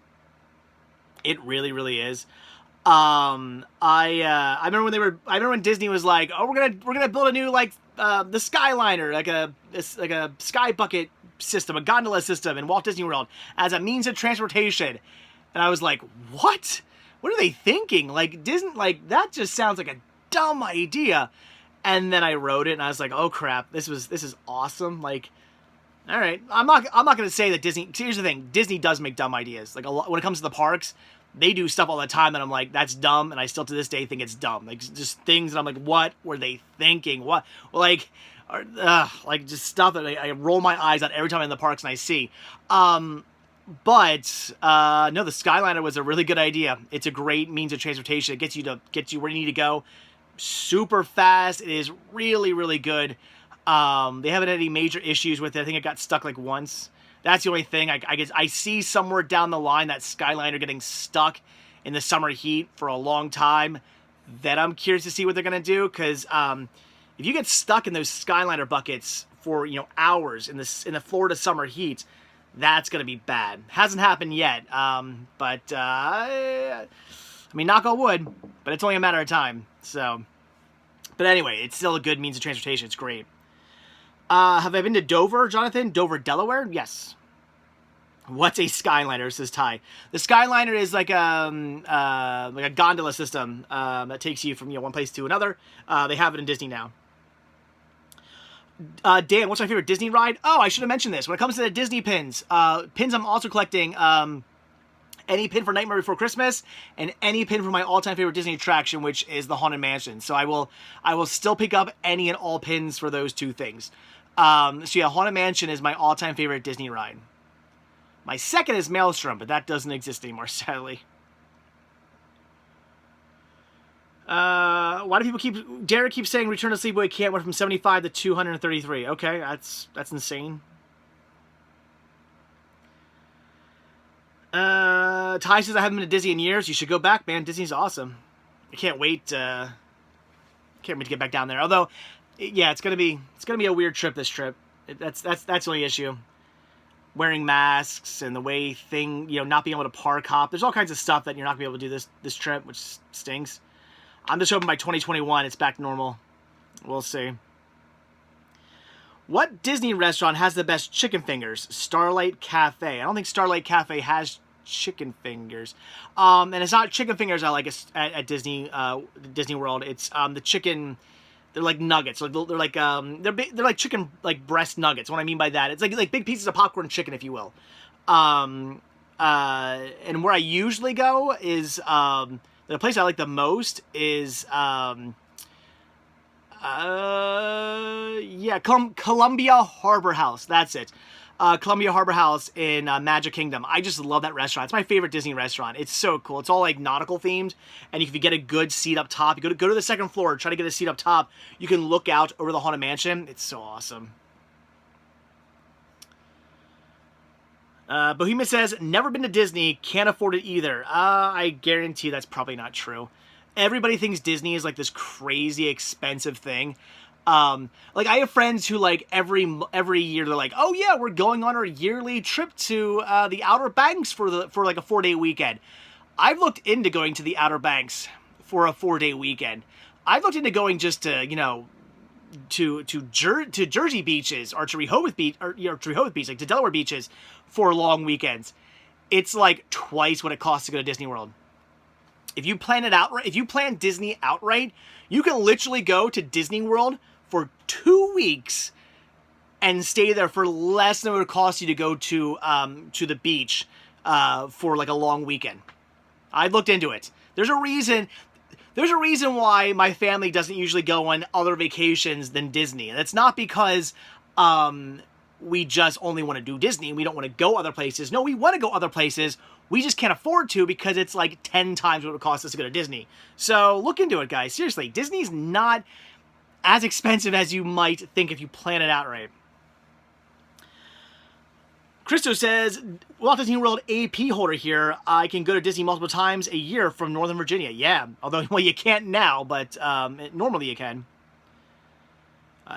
It really, really is. I remember when Disney was like, "Oh, we're gonna build a new the Skyliner, like a sky bucket system, a gondola system in Walt Disney World as a means of transportation," and I was like, "What? What are they thinking? Like Disney? Like that just sounds like a dumb idea." And then I wrote it, and I was like, "Oh crap! This is awesome!" Like. All right, I'm not going to say that Disney. Here's the thing: Disney does make dumb ideas. Like when it comes to the parks, they do stuff all the time that I'm like, that's dumb, and I still to this day think it's dumb. Like just things that I'm like, what were they thinking? What like just stuff that I roll my eyes at every time I'm in the parks and I see. But no, the Skyliner was a really good idea. It's a great means of transportation. It gets you where you need to go, super fast. It is really, really good. They haven't had any major issues with it. I think it got stuck like once. That's the only thing. I guess I see somewhere down the line that Skyliner getting stuck in the summer heat for a long time. Then I'm curious to see what they're gonna do, because if you get stuck in those Skyliner buckets for hours in the Florida summer heat, that's gonna be bad. Hasn't happened yet, but I mean, knock on wood, but it's only a matter of time. So, but anyway, it's still a good means of transportation. It's great. Have I been to Dover, Jonathan? Dover, Delaware? Yes. What's a Skyliner, says Ty. The Skyliner is like a gondola system that takes you from one place to another. They have it in Disney now. Dan, what's my favorite Disney ride? Oh, I should have mentioned this. When it comes to the Disney pins, I'm also collecting any pin for Nightmare Before Christmas and any pin for my all-time favorite Disney attraction, which is the Haunted Mansion. So I will still pick up any and all pins for those two things. So yeah, Haunted Mansion is my all-time favorite Disney ride. My second is Maelstrom, but that doesn't exist anymore, sadly. Why do people Derek keeps saying Return to Sleepaway Camp went from 75 to 233. Okay, that's insane. Ty says I haven't been to Disney in years. You should go back, man. Disney's awesome. I can't wait. Can't wait to get back down there. Although, yeah, it's gonna be a weird trip. This trip. That's the only issue. Wearing masks and the way not being able to park hop. There's all kinds of stuff that you're not gonna be able to do this trip, which stinks. I'm just hoping by 2021 it's back to normal. We'll see. What Disney restaurant has the best chicken fingers? Starlight Cafe. I don't think Starlight Cafe has chicken fingers. And it's not chicken fingers I like at Disney World. It's the chicken. They're like nuggets. They're like chicken breast nuggets. What I mean by that, it's like big pieces of popcorn chicken, if you will. And where I usually go is the place I like the most is Columbia Harbor House. That's it. Columbia Harbor House in Magic Kingdom. I just love that restaurant. It's my favorite Disney restaurant. It's so cool. It's all like nautical themed, and if you get a good seat up top, you go to the second floor, try to get a seat up top. You can look out over the Haunted Mansion. It's so awesome. Bohemian says, never been to Disney, can't afford it either. I guarantee that's probably not true. Everybody thinks Disney is like this crazy expensive thing. Like I have friends who like every year they're like, oh yeah, we're going on our yearly trip to the Outer Banks for like a 4-day weekend. I've looked into going to the Outer Banks for a 4-day weekend. I've looked into going just to to Jersey beaches or to Rehoboth Beach like to Delaware beaches for long weekends. It's like twice what it costs to go to Disney World. If you plan it outright, if you plan Disney outright, you can literally go to Disney World for 2 weeks and stay there for less than it would cost you to go to the beach for like a long weekend. I looked into it. There's a reason why my family doesn't usually go on other vacations than Disney. And it's not because we just only want to do Disney. We don't want to go other places. No, we want to go other places. We just can't afford to because it's like 10 times what it would cost us to go to Disney. So look into it, guys. Seriously, Disney's not as expensive as you might think if you plan it out right. Christo says, Walt Disney World AP holder here. I can go to Disney multiple times a year from Northern Virginia. Yeah, although, well, you can't now, but normally you can.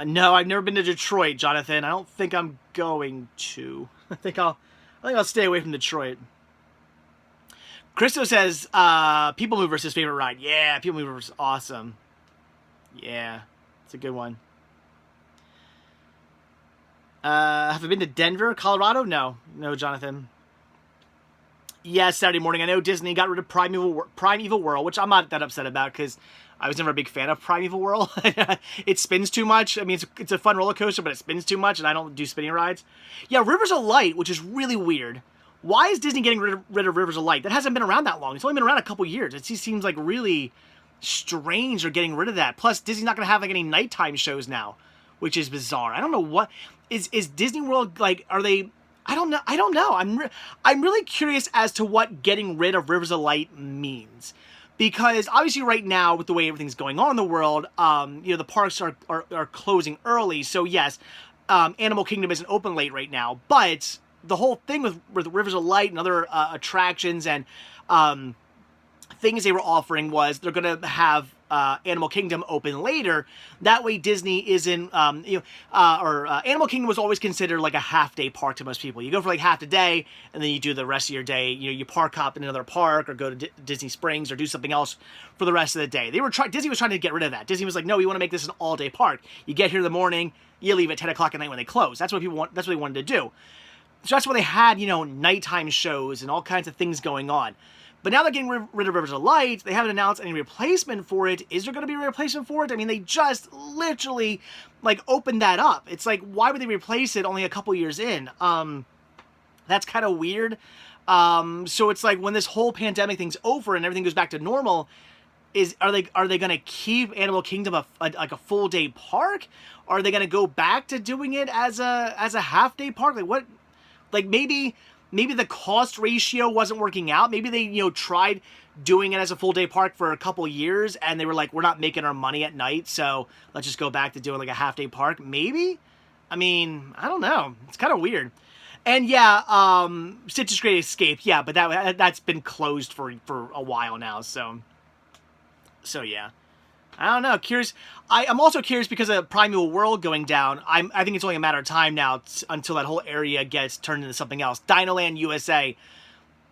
No, I've never been to Detroit, Jonathan. I don't think I'm going to. I think I'll stay away from Detroit. Christo says, People Mover is his favorite ride. Yeah, People Mover is awesome. Yeah, it's a good one. Have I been to Denver, Colorado? No, Jonathan. Yes, Saturday morning. I know Disney got rid of Primeval Whirl, which I'm not that upset about because I was never a big fan of Primeval Whirl. It spins too much. I mean, it's a fun roller coaster, but it spins too much, and I don't do spinning rides. Yeah, Rivers of Light, which is really weird. Why is Disney getting rid of Rivers of Light? That hasn't been around that long. It's only been around a couple years. It just seems like really strange they're getting rid of that. Plus, Disney's not going to have like any nighttime shows now, which is bizarre. I don't know what is Disney World like. Are they? I don't know. I'm really curious as to what getting rid of Rivers of Light means, because obviously right now with the way everything's going on in the world, the parks are closing early. So yes, Animal Kingdom isn't open late right now, but the whole thing with Rivers of Light and other attractions and things they were offering was they're going to have Animal Kingdom open later. That way Disney isn't, Animal Kingdom was always considered like a half-day park to most people. You go for like half a day, and then you do the rest of your day. You park hop in another park, or go to Disney Springs, or do something else for the rest of the day. Disney was trying to get rid of that. Disney was like, no, we want to make this an all-day park. You get here in the morning, you leave at 10 o'clock at night when they close. That's what people want. That's what they wanted to do. So that's why they had, nighttime shows and all kinds of things going on. But now they're getting rid of Rivers of Light. They haven't announced any replacement for it. Is there going to be a replacement for it? I mean, they just literally, opened that up. It's like, why would they replace it only a couple years in? That's kind of weird. So it's like, when this whole pandemic thing's over and everything goes back to normal, are they going to keep Animal Kingdom a full day park? Or are they going to go back to doing it as a half day park? Maybe the cost ratio wasn't working out. Maybe they, tried doing it as a full day park for a couple years and they were like, we're not making our money at night, so let's just go back to doing like a half day park. Maybe? I mean, I don't know. It's kind of weird. And yeah, Stitch's Great Escape. Yeah, but that's been closed for a while now, so yeah. I don't know. Curious. I'm also curious because of Primeval Whirl going down. I think it's only a matter of time now until that whole area gets turned into something else. Dinoland USA.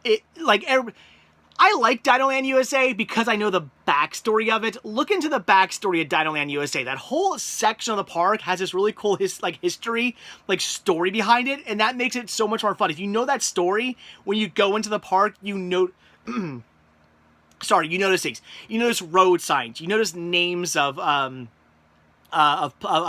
I like Dinoland USA because I know the backstory of it. Look into the backstory of Dinoland USA. That whole section of the park has this really cool history, story behind it, and that makes it so much more fun. If you know that story, when you go into the park, you know. You notice things. You notice road signs. You notice names of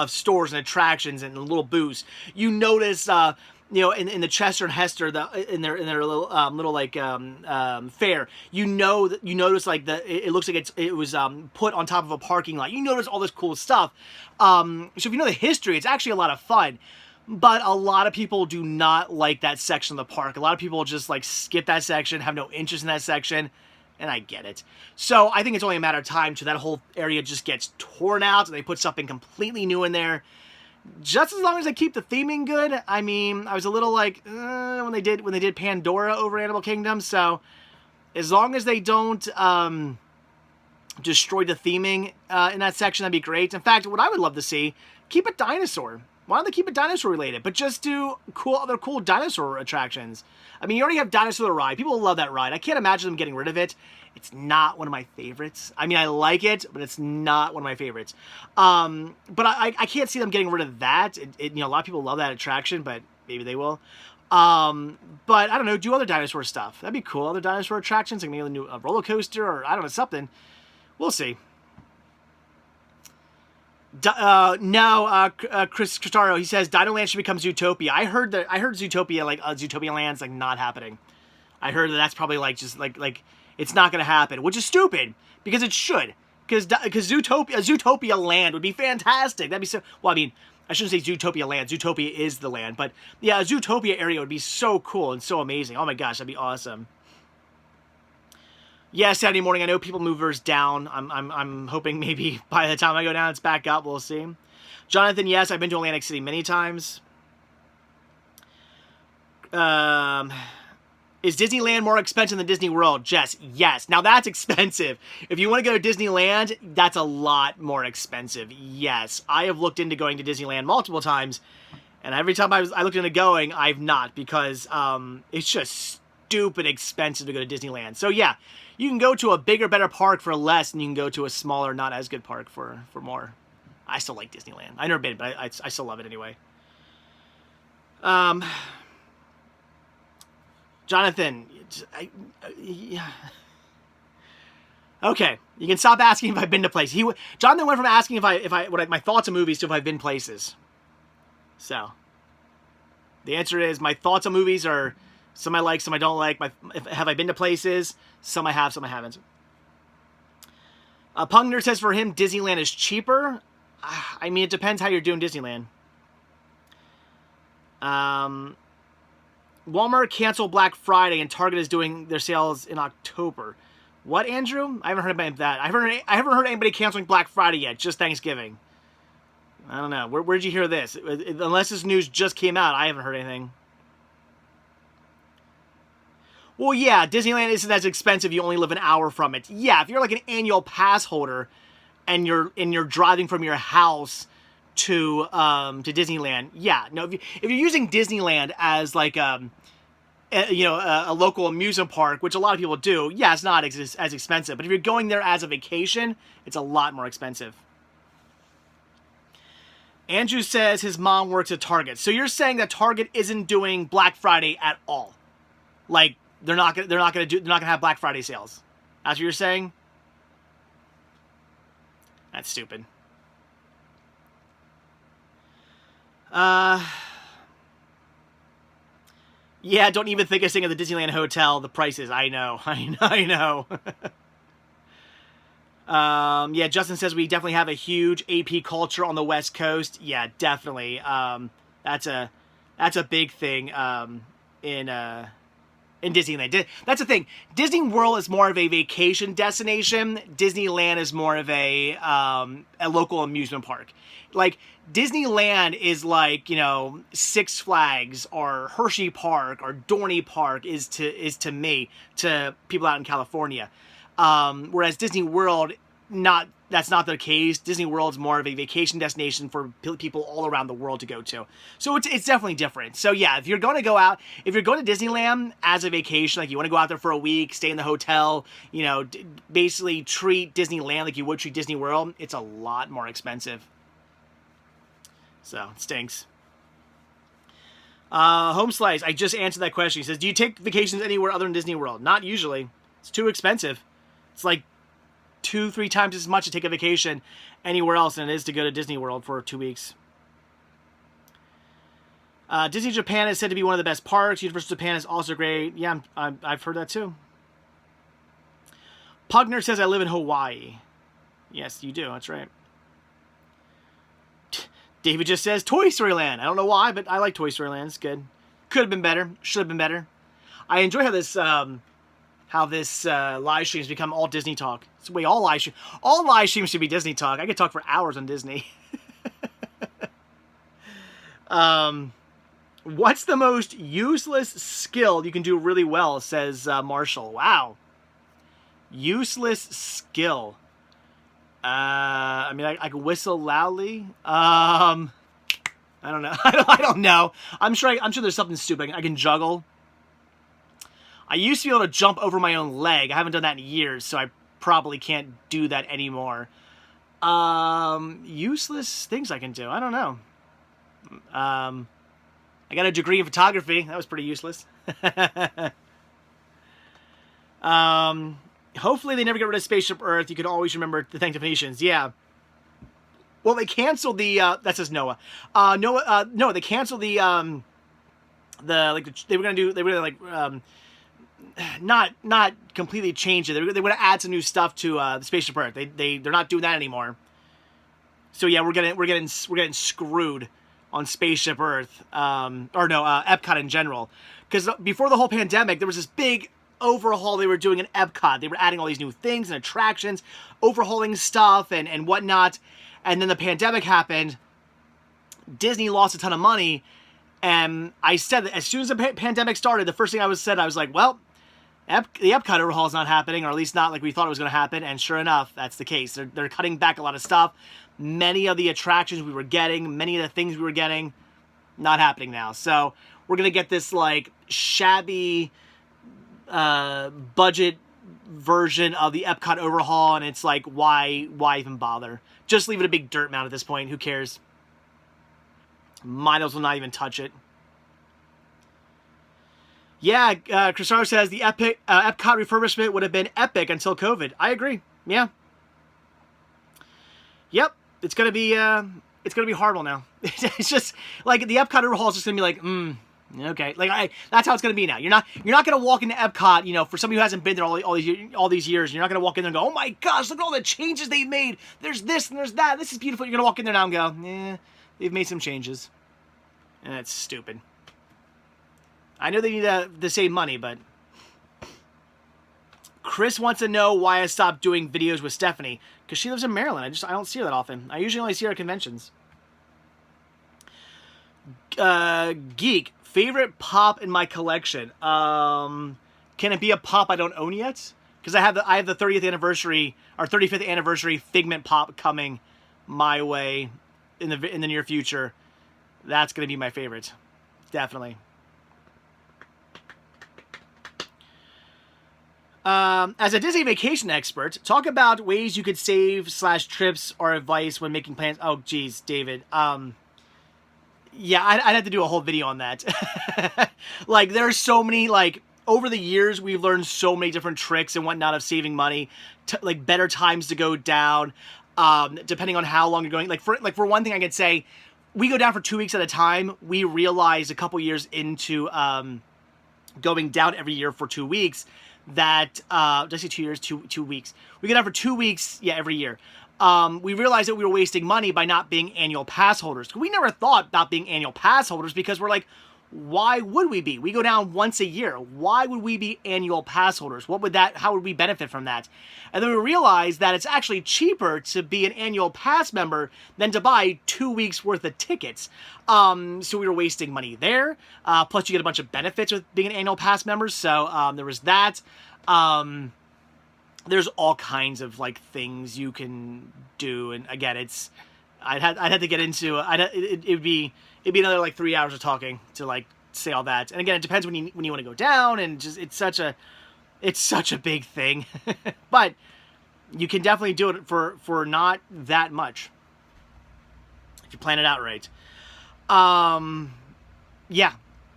stores and attractions and little booths. You notice, in the Chester and Hester, in their little fair. You notice it looks like it was put on top of a parking lot. You notice all this cool stuff. So if you know the history, it's actually a lot of fun. But a lot of people do not like that section of the park. A lot of people just skip that section, have no interest in that section. And I get it. So I think it's only a matter of time till that whole area just gets torn out and they put something completely new in there. Just as long as they keep the theming good. I mean, I was a little when they did Pandora over Animal Kingdom. So as long as they don't destroy the theming in that section, that'd be great. In fact, what I would love to see, keep it dinosaur. Why don't they keep it dinosaur related, but just do other cool dinosaur attractions? I mean, you already have Dinosaur the Ride. People love that ride. I can't imagine them getting rid of it. It's not one of my favorites. I mean, I like it, but it's not one of my favorites. But I can't see them getting rid of that. A lot of people love that attraction, but maybe they will. But I don't know, do other dinosaur stuff. That'd be cool. Other dinosaur attractions, like maybe a new roller coaster, or I don't know, something. We'll see. No, Chris Costaro, he says Dinoland should become Zootopia. I heard Zootopia, like Zootopia Land's like not happening. I heard that's probably like just like it's not going to happen, which is stupid because it should. Because Zootopia Land would be fantastic. That'd be so. Well, I mean, I shouldn't say Zootopia Land. Zootopia is the land, but yeah, a Zootopia area would be so cool and so amazing. Oh my gosh, that'd be awesome. Yeah, Saturday morning. I know people movers down. I'm hoping maybe by the time I go down, it's back up. We'll see. Jonathan, yes, I've been to Atlantic City many times. Is Disneyland more expensive than Disney World? Jess, yes. Now that's expensive. If you want to go to Disneyland, that's a lot more expensive. Yes, I have looked into going to Disneyland multiple times, and every time I looked into going, I've not, because it's just stupid expensive to go to Disneyland. So yeah, you can go to a bigger, better park for less, and you can go to a smaller, not as good park for more. I still like Disneyland. I've never been, but I still love it anyway. Jonathan, yeah. Okay, you can stop asking if I've been to places. Jonathan went from asking what my thoughts on movies to if I've been places. So, the answer is my thoughts on movies are some I like, some I don't like. Have I been to places? Some I have, some I haven't. Pugner says for him, Disneyland is cheaper. I mean, it depends how you're doing Disneyland. Walmart canceled Black Friday and Target is doing their sales in October. What, Andrew? I haven't heard about that. I haven't heard anybody canceling Black Friday yet. Just Thanksgiving. I don't know. Where'd you hear this? Unless this news just came out, I haven't heard anything. Well, yeah, Disneyland isn't as expensive. You only live an hour from it. Yeah, if you're like an annual pass holder and you're driving from your house to Disneyland, yeah, no. If you're using Disneyland as like a local amusement park, which a lot of people do, yeah, it's not as expensive. But if you're going there as a vacation, it's a lot more expensive. Andrew says his mom works at Target. So you're saying that Target isn't doing Black Friday at all? Like they're not gonna have Black Friday sales. That's what you're saying? That's stupid. Yeah, don't even think of staying at the Disneyland Hotel. The prices, I know. Yeah, Justin says we definitely have a huge AP culture on the West Coast. Yeah, definitely. That's a big thing in Disneyland. That's the thing. Disney World is more of a vacation destination. Disneyland is more of a local amusement park. Like Disneyland is like, Six Flags or Hershey Park or Dorney Park is to me, to people out in California. Whereas Disney World, that's not the case. Disney World's more of a vacation destination for people all around the world to go to. So it's definitely different. So yeah, if you're going to Disneyland as a vacation, like you want to go out there for a week, stay in the hotel, basically treat Disneyland like you would treat Disney World, it's a lot more expensive. So it stinks. Home Slice, I just answered that question. He says, do you take vacations anywhere other than Disney World? Not usually. It's too expensive. It's like 2-3 times as much to take a vacation anywhere else than it is to go to Disney World for 2 weeks. Disney Japan is said to be one of the best parks. Universal Japan is also great. Yeah, I've heard that too. Pugner says I live in Hawaii. Yes, you do. That's right. David just says Toy Story Land. I don't know why, but I like Toy Story Land. It's good. Could have been better. Should have been better. I enjoy how this live stream has become all Disney talk. It's the way all live streams should be Disney talk. I could talk for hours on Disney. What's the most useless skill you can do really well, says Marshall. Wow. Useless skill. I mean, I can whistle loudly. I don't know. I don't know. I'm sure there's something stupid. I can juggle. I used to be able to jump over my own leg. I haven't done that in years, so I probably can't do that anymore. Useless things I can do. I don't know. I got a degree in photography. That was pretty useless. Hopefully they never get rid of Spaceship Earth. You can always remember to thank the Phoenicians. Yeah. Well, they canceled the, that says Noah. No, they canceled they were gonna not completely change it. They were gonna add some new stuff to the Spaceship Earth. They're not doing that anymore. So yeah, we're getting screwed on Spaceship Earth, Epcot in general. Because before the whole pandemic, there was this big overhaul they were doing in Epcot. They were adding all these new things and attractions, overhauling stuff and whatnot. And then the pandemic happened. Disney lost a ton of money. And I said that as soon as the pandemic started, the first thing I was like, well, the Epcot overhaul is not happening, or at least not like we thought it was going to happen. And sure enough, that's the case. They're cutting back a lot of stuff. Many of the attractions we were getting, many of the things we were getting, not happening now. So we're going to get this like shabby budget version of the Epcot overhaul. And it's like, why even bother? Just leave it a big dirt mound at this point. Who cares? Might as well not even touch it. Yeah, Crisaro says the Epcot refurbishment would have been epic until COVID. I agree. Yeah. Yep. It's gonna be horrible now. It's just like the Epcot overhaul is just gonna be like, okay. Like that's how it's gonna be now. You're not gonna walk into Epcot. You know, for somebody who hasn't been there all these years, you're not gonna walk in there and go, oh my gosh, look at all the changes they've made. There's this and there's that. This is beautiful. You're gonna walk in there now and go, they've made some changes. And that's stupid. I know they need to save money, but Chris wants to know why I stopped doing videos with Stephanie, because she lives in Maryland. I don't see her that often. I usually only see her at conventions. Geek, favorite pop in my collection. Can it be a pop I don't own yet? Because I have the 30th anniversary or 35th anniversary Figment pop coming my way in the near future. That's gonna be my favorite, definitely. As a Disney vacation expert, talk about ways you could save / trips or advice when making plans. Oh, geez, David. Yeah, I'd have to do a whole video on that. Like, there's so many, like, over the years, we've learned so many different tricks and whatnot of saving money, like better times to go down, depending on how long you're going. Like for one thing, I could say, we go down for 2 weeks at a time. We realized a couple years into going down every year for 2 weeks that, did I say 2 years? 2 weeks. We go down for 2 weeks, yeah, every year. We realized that we were wasting money by not being annual pass holders. We never thought about being annual pass holders because we're like, why would we be? We go down once a year. Why would we be annual pass holders? How would we benefit from that? And then we realized that it's actually cheaper to be an annual pass member than to buy 2 weeks worth of tickets. So we were wasting money there. Plus you get a bunch of benefits with being an annual pass member. So there was that. There's all kinds of like things you can do. And again, I'd have to get into, it'd be another like 3 hours of talking to like say all that. And again, it depends when you want to go down, and just it's such a big thing. But you can definitely do it for not that much if you plan it out right. Yeah.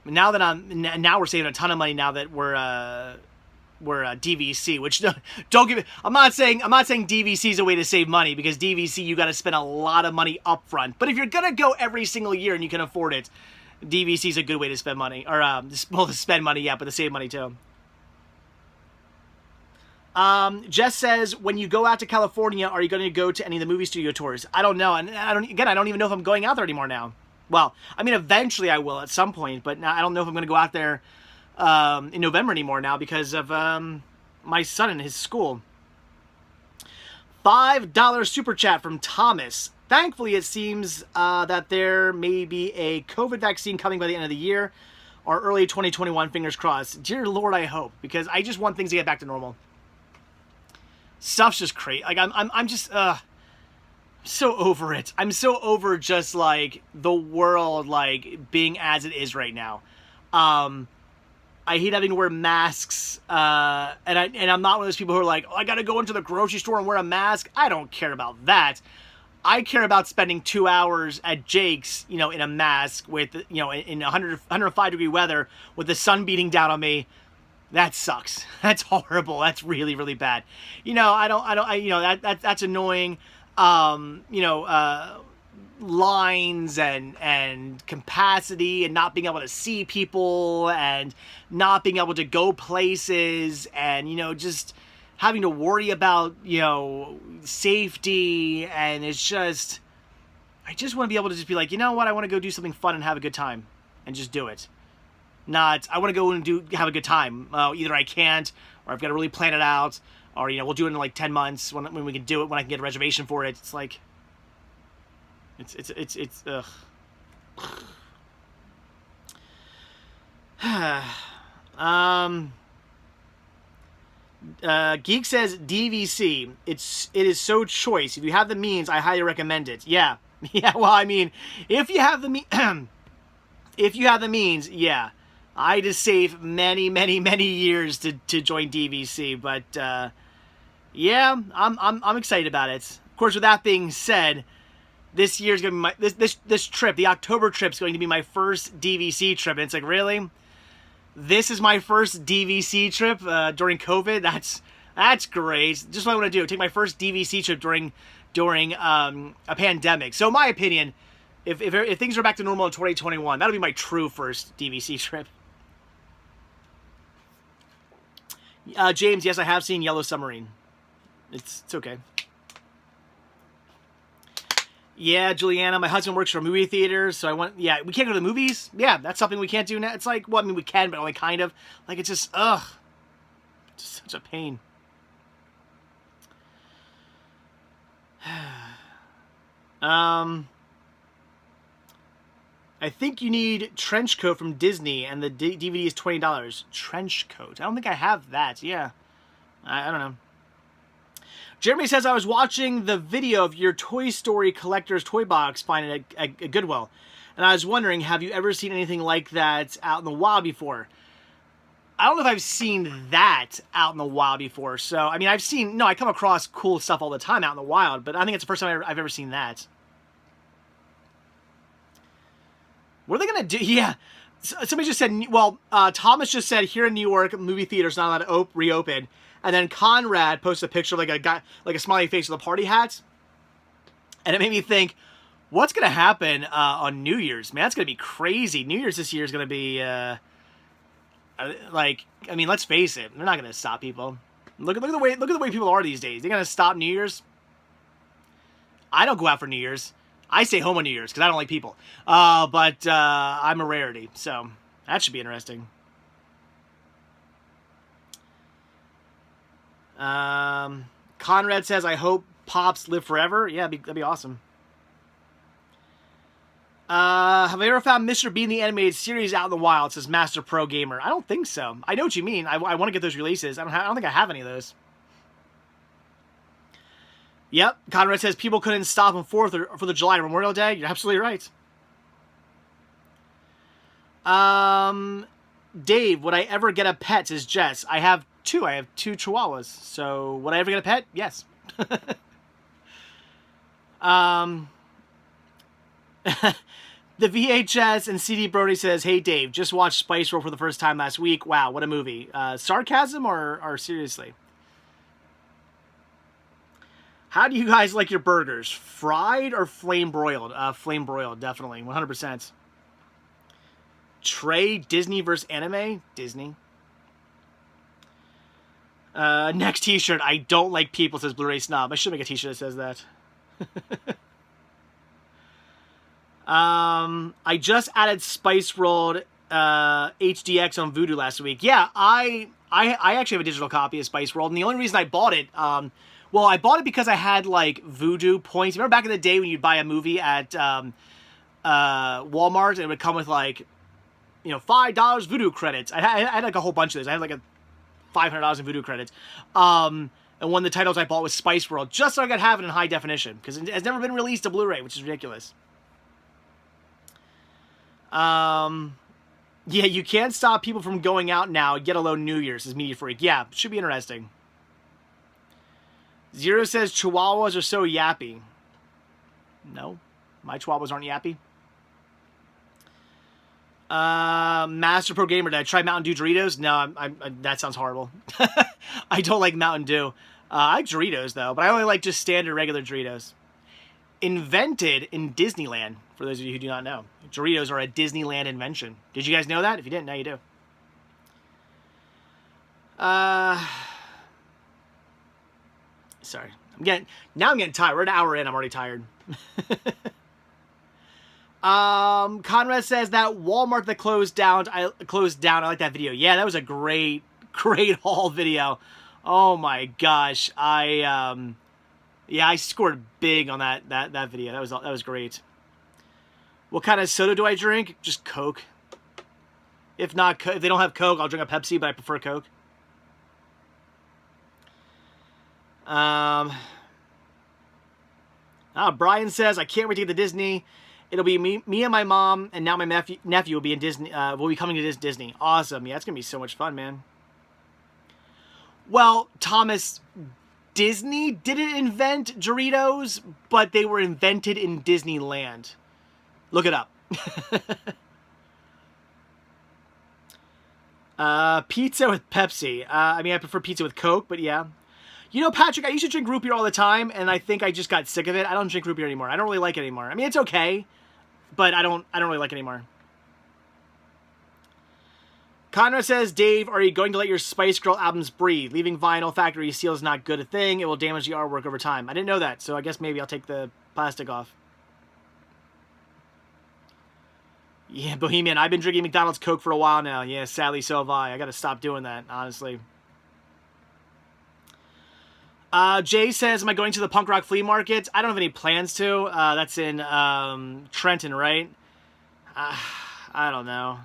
Now we're saving a ton of money now that we're DVC, which don't give it. I'm not saying DVC is a way to save money, because DVC you got to spend a lot of money up front. But if you're gonna go every single year and you can afford it, DVC is a good way to spend money, or to spend money, yeah, but to save money too. Jess says, when you go out to California, are you going to go to any of the movie studio tours? I don't know, and I don't even know if I'm going out there anymore now. Well, I mean, eventually I will at some point, but now I don't know if I'm going to go out there in November anymore now because of my son and his school. $5 super chat from Thomas. Thankfully, it seems that there may be a COVID vaccine coming by the end of the year or early 2021. Fingers crossed. Dear Lord, I hope, because I just want things to get back to normal. Stuff's just crazy. Like I'm just so over it. I'm so over just like the world like being as it is right now. I hate having to wear masks, and I'm not one of those people who are like, oh, I gotta go into the grocery store and wear a mask. I don't care about that. I care about spending 2 hours at Jake's, you know, in a mask with, you know, in 105-degree weather with the sun beating down on me. That sucks. That's horrible. That's really, really bad. You know, you know, that's annoying. You know, lines and capacity and not being able to see people and not being able to go places and, you know, just having to worry about, you know, safety. And it's just, I just want to be able to just be like, you know what, I want to go do something fun and have a good time and just do it. Not, I want to go and have a good time. Either I can't, or I've got to really plan it out, or, you know, we'll do it in like 10 months when we can do it, when I can get a reservation for it. It's like, it's ugh. Geek says DVC. It is so choice. If you have the means, I highly recommend it. Yeah. Yeah, well, I mean, if you have the if you have the means, yeah. I just save many years to join DVC, but yeah, I'm excited about it. Of course, with that being said, this year's gonna be my this trip, the October trip's going to be my first DVC trip. And it's like, really? This is my first DVC trip during COVID? That's great. Just what I want to do. Take my first DVC trip during a pandemic. So in my opinion, if things are back to normal in 2021, that'll be my true first DVC trip. James, yes, I have seen Yellow Submarine. It's okay. Yeah, Juliana, my husband works for a movie theater, so yeah, we can't go to the movies. Yeah, that's something we can't do now. It's like, well, I mean, we can, but only kind of. Like, it's just, ugh. It's just such a pain. I think you need Trench Coat from Disney, and the DVD is $20. Trench Coat. I don't think I have that. Yeah. I don't know. Jeremy says, I was watching the video of your Toy Story collector's toy box find at Goodwill, and I was wondering, have you ever seen anything like that out in the wild before? I don't know if I've seen that out in the wild before. So, I mean, I come across cool stuff all the time out in the wild, but I think it's the first time I've ever seen that. What are they going to do? Yeah. Somebody just said, well, Thomas just said here in New York, movie theaters not allowed to reopen. And then Conrad posted a picture of like a guy, like a smiley face with a party hat. And it made me think, what's going to happen on New Year's? Man, that's going to be crazy. New Year's this year is going to be, like, I mean, let's face it. They're not going to stop people. Look at the way people are these days. They're going to stop New Year's. I don't go out for New Year's. I stay home on New Year's because I don't like people. But I'm a rarity, so that should be interesting. Conrad says, I hope Pops live forever. Yeah, that'd be awesome. Have I ever found Mr. Bean the animated series out in the wild? Says Master Pro Gamer. I don't think so. I know what you mean. I want to get those releases. I don't think I have any of those. Yep. Conrad says people couldn't stop him for the July Memorial Day. You're absolutely right. Dave, would I ever get a pet? Says Jess. I have two Chihuahuas. So would I ever get a pet? Yes. The VHS and CD Brody says, hey Dave, just watched Spice World for the first time last week. Wow, what a movie. Sarcasm or seriously? How do you guys like your burgers? Fried or flame broiled? Flame broiled, definitely. 100%. Trey, Disney versus anime? Disney. Next t-shirt, I don't like people, says Blu-ray Snob. I should make a t-shirt that says that. I just added Spice World HDX on Vudu last week. Yeah, I actually have a digital copy of Spice World, and the only reason I bought it, well, I bought it because I had like Vudu points. Remember back in the day when you'd buy a movie at Walmart and it would come with like, you know, $5 Vudu credits. I had like a whole bunch of those. I had like $500 in Vudu credits. And one of the titles I bought was Spice World, just so I could have it in high definition, because it has never been released to Blu-ray, which is ridiculous. Yeah, you can't stop people from going out now, get alone New Year's, says Media Freak. Yeah, should be interesting. Zero says Chihuahuas are so yappy. No. My chihuahuas aren't yappy. Master Pro Gamer, did I try Mountain Dew Doritos? No, that sounds horrible. I don't like Mountain Dew. I like Doritos, though, but I only like just standard regular Doritos. Invented in Disneyland, for those of you who do not know. Doritos are a Disneyland invention. Did you guys know that? If you didn't, now you do. Sorry. Now I'm getting tired. We're an hour in. I'm already tired. Conrad says that Walmart that closed down. I like that video. Yeah, that was a great haul video. Oh my gosh. I scored big on that video. That was great. What kind of soda do I drink? Just Coke. If they don't have Coke, I'll drink a Pepsi, but I prefer Coke. Brian says, I can't wait to get to Disney. It'll be me and my mom, and now my nephew will be in Disney. Will be coming to Disney. Awesome. Yeah, it's gonna be so much fun, man. Well, Thomas, Disney didn't invent Doritos, but they were invented in Disneyland. Look it up. Pizza with Pepsi. I mean, I prefer pizza with Coke, but yeah. You know, Patrick, I used to drink root beer all the time, and I think I just got sick of it. I don't drink root beer anymore. I don't really like it anymore. I mean, it's okay, but I don't really like it anymore. Conrad says, Dave, are you going to let your Spice Girl albums breathe? Leaving vinyl factory seal is not good a thing. It will damage the artwork over time. I didn't know that, so I guess maybe I'll take the plastic off. Yeah, Bohemian, I've been drinking McDonald's Coke for a while now. Yeah, sadly, so have I. I gotta stop doing that, honestly. Jay says, am I going to the punk rock flea market? I don't have any plans to. That's in Trenton, right? I don't know.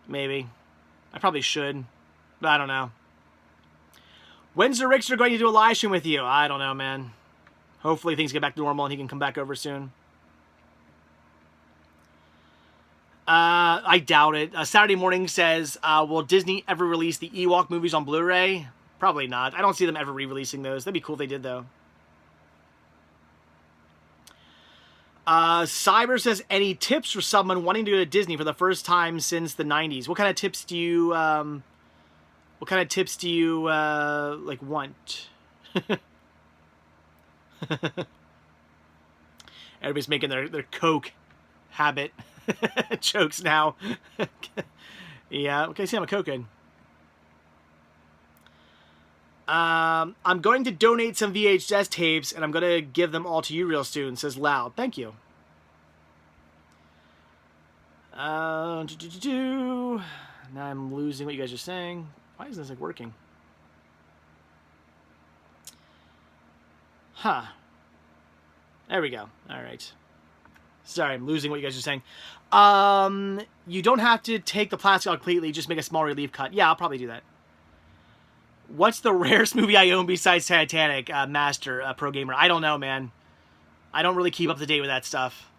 Maybe. I probably should. But I don't know. When's the Rickster going to do a live stream with you? I don't know, man. Hopefully things get back to normal and he can come back over soon. I doubt it. Saturday Morning says, will Disney ever release the Ewok movies on Blu-ray? Probably not. I don't see them ever re-releasing those. That'd be cool if they did, though. Cyber says, any tips for someone wanting to go to Disney for the first time since the 90s? What kind of tips do you, like, want? Everybody's making their Coke habit jokes now. Yeah, okay, see, I'm a Cokehead. I'm going to donate some VHS tapes, and I'm going to give them all to you real soon, says Loud. Thank you. Now I'm losing what you guys are saying. Why isn't this, like, working? Huh. There we go. All right. Sorry, I'm losing what you guys are saying. You don't have to take the plastic out completely. Just make a small relief cut. Yeah, I'll probably do that. What's the rarest movie I own besides Titanic, Master Pro Gamer? I don't know, man. I don't really keep up to date with that stuff.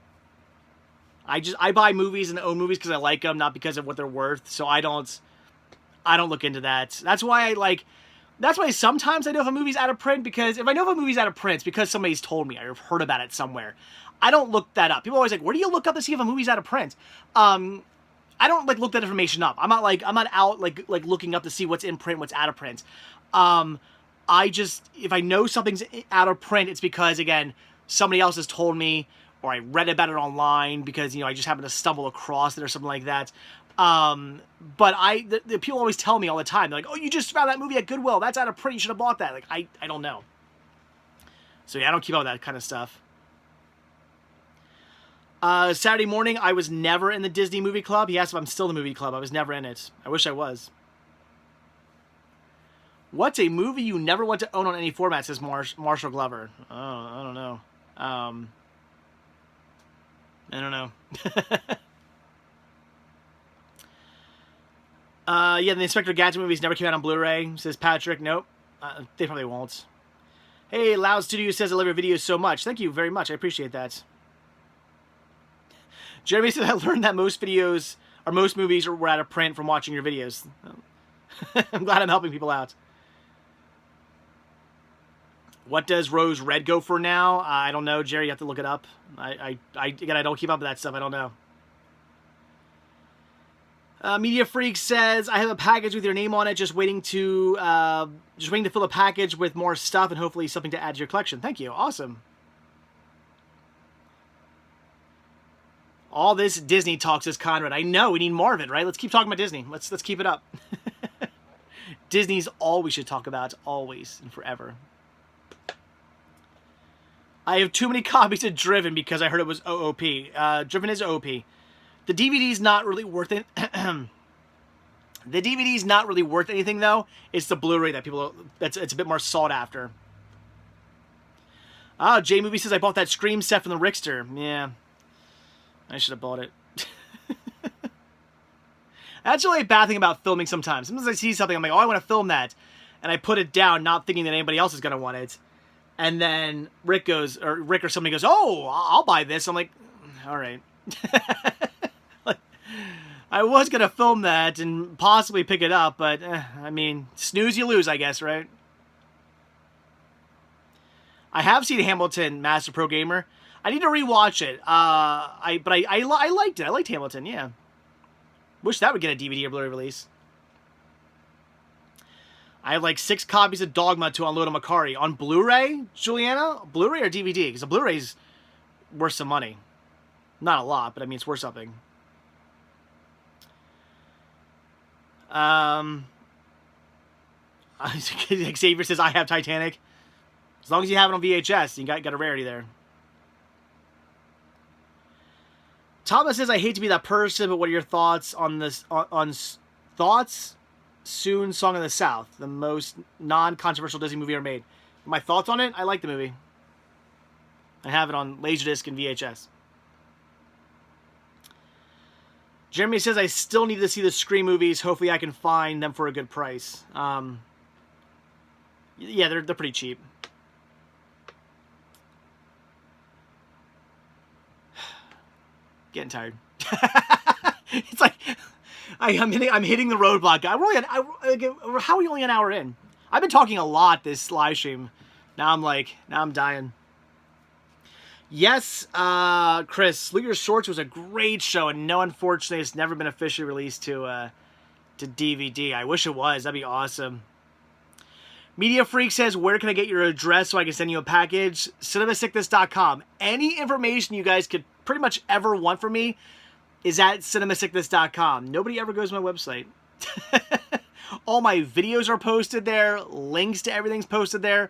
I buy movies and own movies because I like them, not because of what they're worth. So I don't look into that. That's why sometimes I know if a movie's out of print, because if I know if a movie's out of print, it's because somebody's told me or I've heard about it somewhere. I don't look that up. People are always like, where do you look up to see if a movie's out of print? I don't like look that information up. I'm not out like looking up to see what's in print, what's out of print. If I know something's out of print, it's because, again, somebody else has told me, or I read about it online because, I just happened to stumble across it or something like that. But the people always tell me all the time, they're like, oh, you just found that movie at Goodwill. That's out of print. You should have bought that. Like, I don't know. So yeah, I don't keep up with that kind of stuff. Saturday Morning, I was never in the Disney movie club. He asked if I'm still in the movie club. I was never in it. I wish I was. What's a movie you never want to own on any format, says Marshall Glover. Oh, I don't know. I don't know. Yeah, the Inspector Gadget movies never came out on Blu-ray, says Patrick. Nope. They probably won't. Hey, Loud Studio says I love your videos so much. Thank you very much. I appreciate that. Jeremy said I learned that most movies were out of print from watching your videos. I'm glad I'm helping people out. What does Rose Red go for now? I don't know, Jerry. You have to look it up. Again, I don't keep up with that stuff. I don't know. Media Freak says, I have a package with your name on it, just waiting to fill a package with more stuff and hopefully something to add to your collection. Thank you. Awesome. All this Disney talk, says Conrad. I know, we need more of it, right? Let's keep talking about Disney. Let's keep it up. Disney's all we should talk about, always and forever. I have too many copies of Driven because I heard it was OOP. Driven is OOP. The DVD's not really worth it. The DVD's not really worth anything, though. It's the Blu-ray that it's a bit more sought after. Oh, J-Movie says, I bought that Scream set from the Rickster. Yeah. I should have bought it. That's really a bad thing about filming sometimes. Sometimes I see something, I'm like, oh, I want to film that. And I put it down, not thinking that anybody else is going to want it. And then Rick or somebody goes, oh, I'll buy this. I'm like, all right. I was going to film that and possibly pick it up, but, I mean, snooze, you lose, I guess, right? I have seen Hamilton, Master Pro Gamer. I need to rewatch it. I liked it. I liked Hamilton, yeah. Wish that would get a DVD or Blu-ray release. I have like 6 copies of Dogma to unload on Macari. On Blu-ray, Juliana? Blu-ray or DVD? Because the Blu-ray's worth some money. Not a lot, but I mean, it's worth something. Xavier says, I have Titanic. As long as you have it on VHS, you got a rarity there. Thomas says, I hate to be that person, but what are your thoughts on this? On thoughts? Soon Song of the South, the most non-controversial Disney movie ever made. My thoughts on it? I like the movie. I have it on Laserdisc and VHS. Jeremy says, I still need to see the Scream movies. Hopefully I can find them for a good price. Yeah, they're pretty cheap. Getting tired. It's like I'm hitting the roadblock. How are we only an hour in? I've been talking a lot this live stream. Now I'm dying. Yes, Chris, Salute Your Shorts was a great show, and no, unfortunately, it's never been officially released to DVD. I wish it was. That'd be awesome. Media Freak says, where can I get your address so I can send you a package? CinemaSickness.com. Any information you guys could pretty much ever want from me is at CinemaSickness.com. Nobody ever goes to my website. All my videos are posted there. Links to everything's posted there.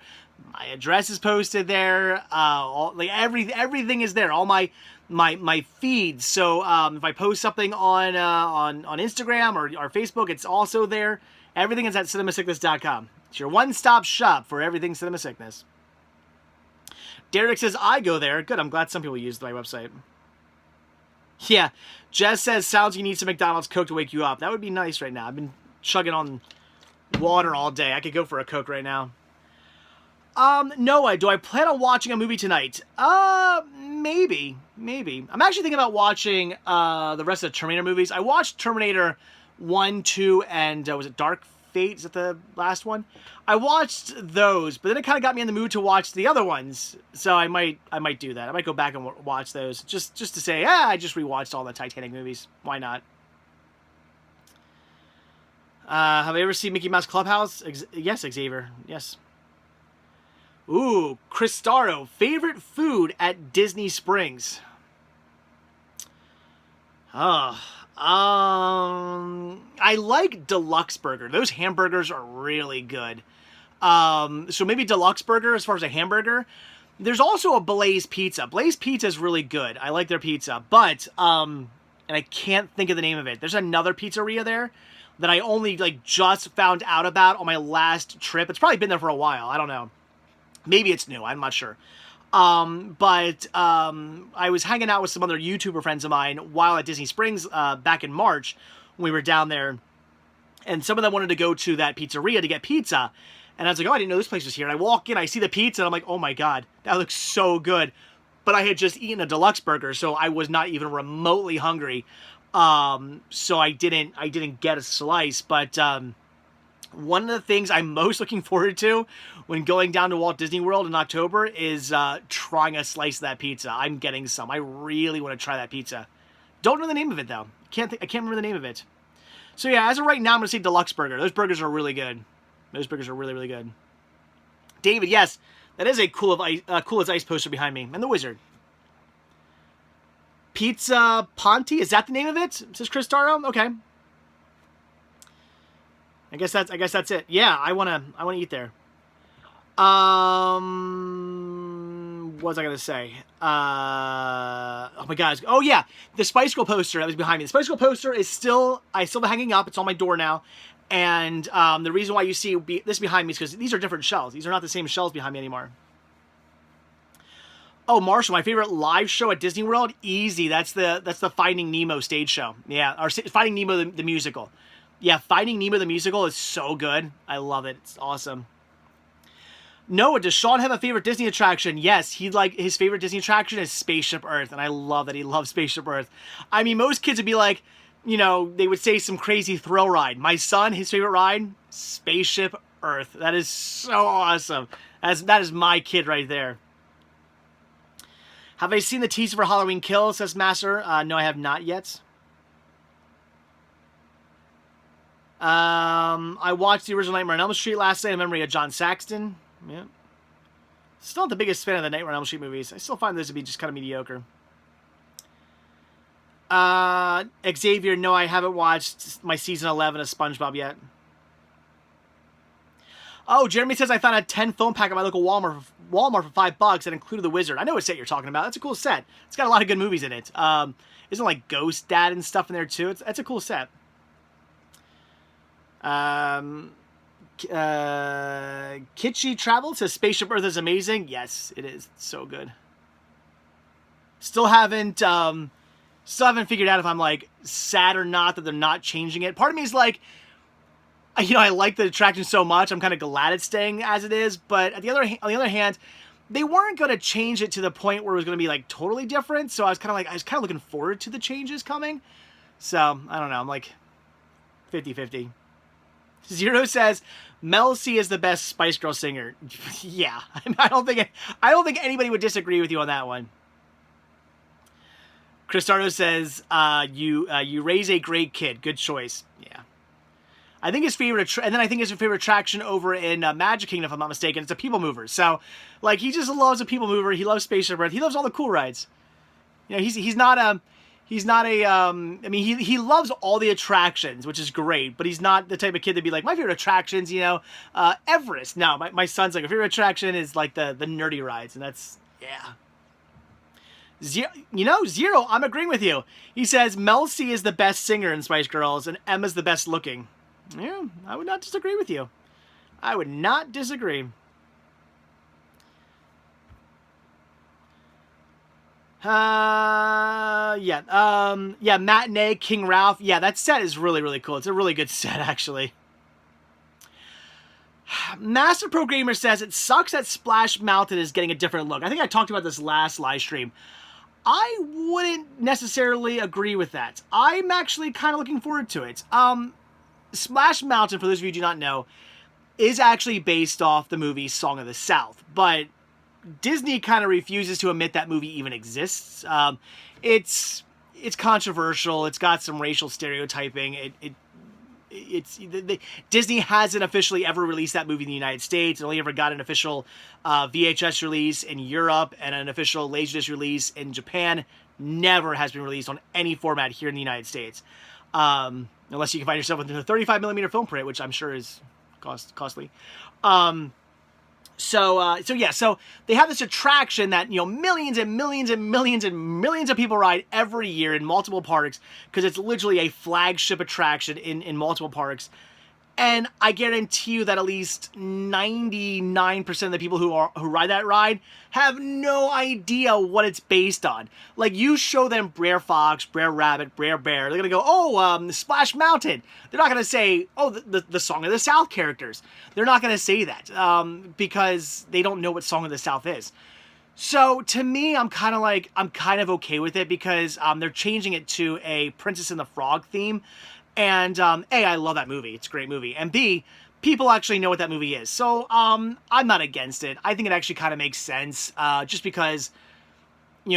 My address is posted there. Everything is there. All my feeds. So if I post something on Instagram or Facebook, it's also there. Everything is at CinemaSickness.com. It's your one-stop shop for everything Cinema Sickness. Derek says, I go there. Good, I'm glad some people use my website. Yeah, Jess says, sounds you need some McDonald's Coke to wake you up. That would be nice right now. I've been chugging on water all day. I could go for a Coke right now. Noah, do I plan on watching a movie tonight? Maybe. I'm actually thinking about watching the rest of the Terminator movies. I watched Terminator 1, 2, and was it Dark Fate? Is that the last one? I watched those, but then it kind of got me in the mood to watch the other ones. So I might do that. I might go back and watch those just to say, I just rewatched all the Titanic movies. Why not? Have I ever seen Mickey Mouse Clubhouse? Yes, Xavier. Yes. Ooh, Chris Starro, favorite food at Disney Springs? I like Deluxe Burger. Those hamburgers are really good. So maybe Deluxe Burger as far as a hamburger. There's also a Blaze Pizza. Blaze Pizza is really good. I like their pizza, but and I can't think of the name of it. There's another pizzeria there that I only just found out about on my last trip. It's probably been there for a while. I don't know. Maybe it's new. I'm not sure. But I was hanging out with some other YouTuber friends of mine while at Disney Springs back in March when we were down there. And some of them wanted to go to that pizzeria to get pizza. And I was like, oh, I didn't know this place was here. And I walk in, I see the pizza, and I'm like, oh my God, that looks so good. But I had just eaten a deluxe burger, so I was not even remotely hungry. So I didn't get a slice. But One of the things I'm most looking forward to when going down to Walt Disney World in October is trying a slice of that pizza. I'm getting some. I really want to try that pizza. Don't know the name of it though. I can't remember the name of it. So yeah, as of right now, I'm gonna say deluxe burger. Those burgers are really good. Those burgers are really, really good. David, yes, that is a cool as ice poster behind me, and the wizard. Pizza Ponte, is that the name of it? Says Chris Taro. Okay. I guess that's it. Yeah, I wanna eat there. What was I gonna say? Oh my god. Oh yeah, the Spice Girl poster that was behind me. The Spice Girl poster is still hanging up. It's on my door now. And the reason why you see this behind me is because these are different shells. These are not the same shells behind me anymore. Oh, Marshall, my favorite live show at Disney World? Easy. That's the Finding Nemo stage show. Yeah, or Finding Nemo the musical. Yeah, Finding Nemo the musical is so good. I love it. It's awesome. Noah, does Sean have a favorite Disney attraction? Yes, his favorite Disney attraction is Spaceship Earth, and I love that he loves Spaceship Earth. I mean, most kids would be like, you know, they would say some crazy thrill ride. My son, his favorite ride, Spaceship Earth. That is so awesome. That is my kid right there. Have I seen the teaser for Halloween Kills, says Master? No, I have not yet. I watched the original Nightmare on Elm Street last night in memory of John Saxton. Yeah. Still not the biggest fan of the Nightmare on Elm Street movies. I still find those to be just kind of mediocre. Xavier, no, I haven't watched my season 11 of SpongeBob yet. Oh, Jeremy says I found a 10 phone pack at my local Walmart for $5 that included the Wizard. I know what set you're talking about. That's a cool set. It's got a lot of good movies in it. Isn't like Ghost Dad and stuff in there too? That's a cool set. Kitschy Travel says Spaceship Earth is amazing. Yes, it is. It's so good. Still haven't figured out if I'm like sad or not that they're not changing it. Part of me is like, you know, I like the attraction so much. I'm kind of glad it's staying as it is. But on the other hand, they weren't going to change it to the point where it was going to be like totally different. So I was kind of looking forward to the changes coming. So I don't know. I'm like 50-50. Zero says Mel C is the best Spice Girl singer. Yeah, I don't think anybody would disagree with you on that one. Cristardo says you raise a great kid. Good choice. Yeah. I think his favorite, and then I think his favorite attraction over in Magic Kingdom, if I'm not mistaken, it's a People Mover. So, like, he just loves a People Mover. He loves Spaceship Earth. He loves all the cool rides. You know, he's not a. I mean, he loves all the attractions, which is great. But he's not the type of kid to be like, my favorite attractions, you know, Everest. No, my son's like, a favorite attraction is like the nerdy rides, and that's yeah. Zero, I'm agreeing with you. He says Mel C is the best singer in Spice Girls, and Emma's the best looking. Yeah, I would not disagree with you. I would not disagree. Matinee, King Ralph. Yeah, that set is really, really cool. It's a really good set, actually. Master Pro Gamer says it sucks that Splash Mountain is getting a different look. I think I talked about this last live stream. I wouldn't necessarily agree with that. I'm actually kind of looking forward to it. Splash Mountain, for those of you who do not know, is actually based off the movie Song of the South, but Disney kind of refuses to admit that movie even exists. It's controversial. It's got some racial stereotyping. Disney hasn't officially ever released that movie in the United States. It only ever got an official VHS release in Europe and an official Laserdisc release in Japan. Never has been released on any format here in the United States. Unless you can find yourself with a 35mm film print, which I'm sure is costly. So they have this attraction that, you know, millions and millions and millions and millions of people ride every year in multiple parks because it's literally a flagship attraction in multiple parks. And I guarantee you that at least 99% of the people who ride that ride have no idea what it's based on. Like, you show them Brer Fox, Brer Rabbit, Brer Bear, they're gonna go, Splash Mountain. They're not gonna say, the Song of the South characters. They're not gonna say that because they don't know what Song of the South is. So to me, I'm kind of okay with it because they're changing it to a Princess and the Frog theme. And A, I love that movie. It's a great movie. And B, people actually know what that movie is. So I'm not against it. I think it actually kind of makes sense, just because,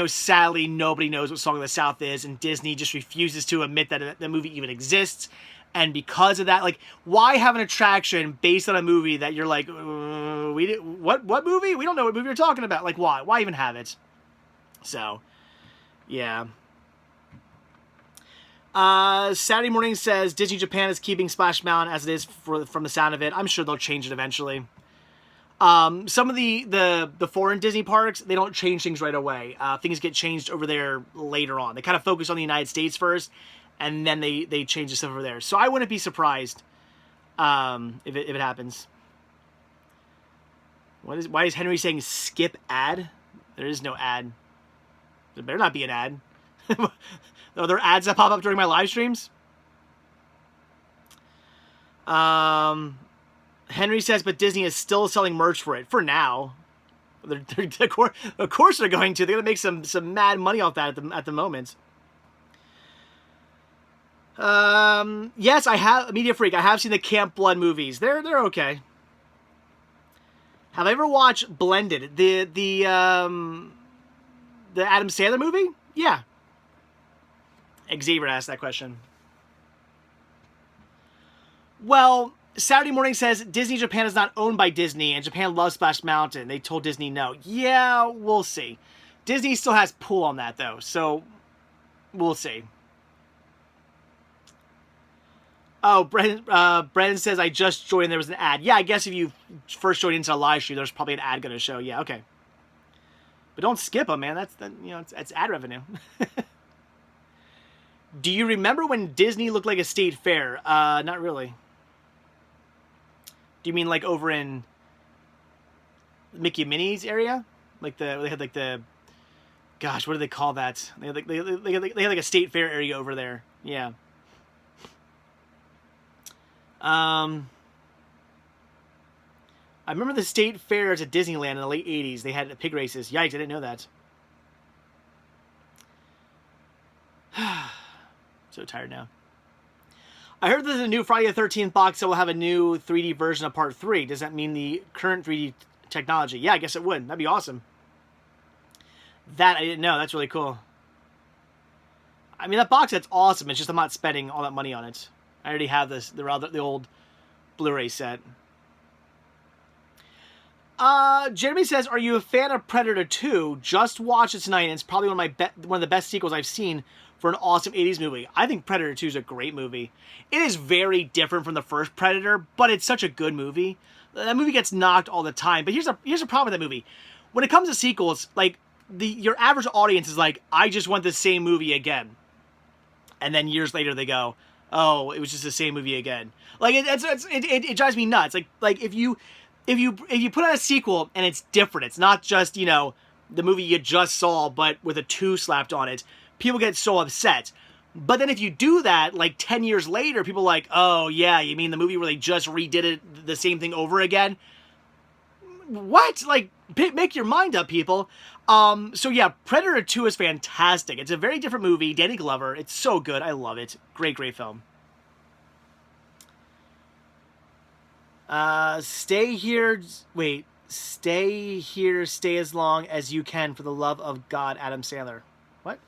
sadly, nobody knows what Song of the South is, and Disney just refuses to admit that the movie even exists. And because of that, like, why have an attraction based on a movie that you're like, what movie? We don't know what movie you're talking about. Like, why? Why even have it? So, yeah. Saturday Morning says Disney Japan is keeping Splash Mountain as it is from the sound of it. I'm sure they'll change it eventually. Some of the foreign Disney parks, they don't change things right away. Things get changed over there later on. They kind of focus on the United States first, and then they change the stuff over there. So I wouldn't be surprised if it happens. Why is Henry saying skip ad? There is no ad. There better not be an ad. Are there ads that pop up during my live streams? Henry says, but Disney is still selling merch for it. For now. Of course they're going to. They're going to make some mad money off that at the moment. Yes, I have Media Freak. I have seen the Camp Blood movies. They're okay. Have I ever watched Blended? The Adam Sandler movie? Yeah. Xavier asked that question. Well, Saturday Morning says Disney Japan is not owned by Disney, and Japan loves Splash Mountain. They told Disney no. Yeah, we'll see. Disney still has pull on that, though, so we'll see. Oh, Brendan says, I just joined and there was an ad. Yeah, I guess if you first joined into a live stream, there's probably an ad going to show. Yeah, okay. But don't skip them, man. That's ad revenue. Do you remember when Disney looked like a state fair? Not really. Do you mean like over in Mickey and Minnie's area? Like they had like the, gosh, what do they call that? They had like a state fair area over there. Yeah. I remember the state fairs at Disneyland in the late 80s. They had pig races. Yikes, I didn't know that. So tired now. I heard that the new Friday the 13th box set will have a new 3D version of Part 3. Does that mean the current 3D technology? Yeah, I guess it would. That'd be awesome. That I didn't know. That's really cool. I mean, that box set's awesome. It's just I'm not spending all that money on it. I already have the old Blu-ray set. Jeremy says, are you a fan of Predator 2? Just watched it tonight, and it's probably one of the best sequels I've seen for an awesome 80s movie. I think Predator 2 is a great movie. It is very different from the first Predator, but it's such a good movie. That movie gets knocked all the time, but here's a problem with that movie. When it comes to sequels, like, your average audience is like, I just want the same movie again. And then years later they go, oh, it was just the same movie again. Like, it drives me nuts. Like if you put out a sequel and it's different, it's not just, the movie you just saw, but with a 2 slapped on it, people get so upset. But then if you do that, like 10 years later, people are like, oh yeah, you mean the movie where they just redid it, the same thing over again? What? Like, make your mind up, people. So yeah, Predator 2 is fantastic. It's a very different movie. Danny Glover, it's so good. I love it. Great, great film. Stay here. Wait, stay here. Stay as long as you can for the love of God, Adam Sandler. What?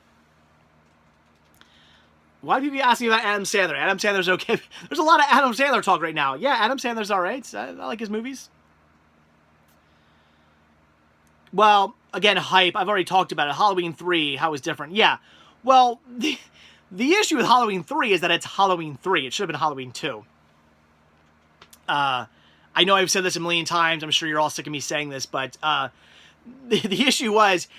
Why do people ask me about Adam Sandler? Adam Sandler's okay. There's a lot of Adam Sandler talk right now. Yeah, Adam Sandler's all right. I like his movies. Well, again, hype. I've already talked about it. Halloween 3, how it's different. Yeah. Well, the issue with Halloween 3 is that it's Halloween 3. It should have been Halloween 2. I know I've said this a million times. I'm sure you're all sick of me saying this, but the issue was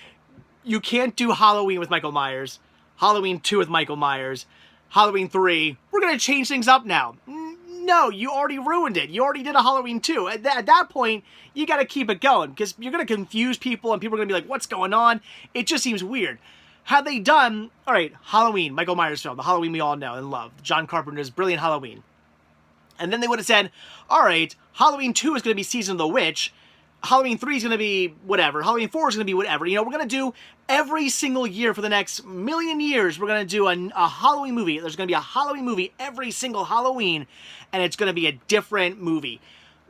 you can't do Halloween with Michael Myers, Halloween 2 with Michael Myers, Halloween 3. We're going to change things up now. No, you already ruined it. You already did a Halloween 2. At that point, you got to keep it going because you're going to confuse people and people are going to be like, what's going on? It just seems weird. Had they done, all right, Halloween, Michael Myers film, the Halloween we all know and love, John Carpenter's brilliant Halloween. And then they would have said, all right, Halloween 2 is going to be Season of the Witch. Halloween 3 is going to be whatever. Halloween 4 is going to be whatever. You know, we're going to do every single year for the next million years. We're going to do a Halloween movie. There's going to be a Halloween movie every single Halloween, and it's going to be a different movie.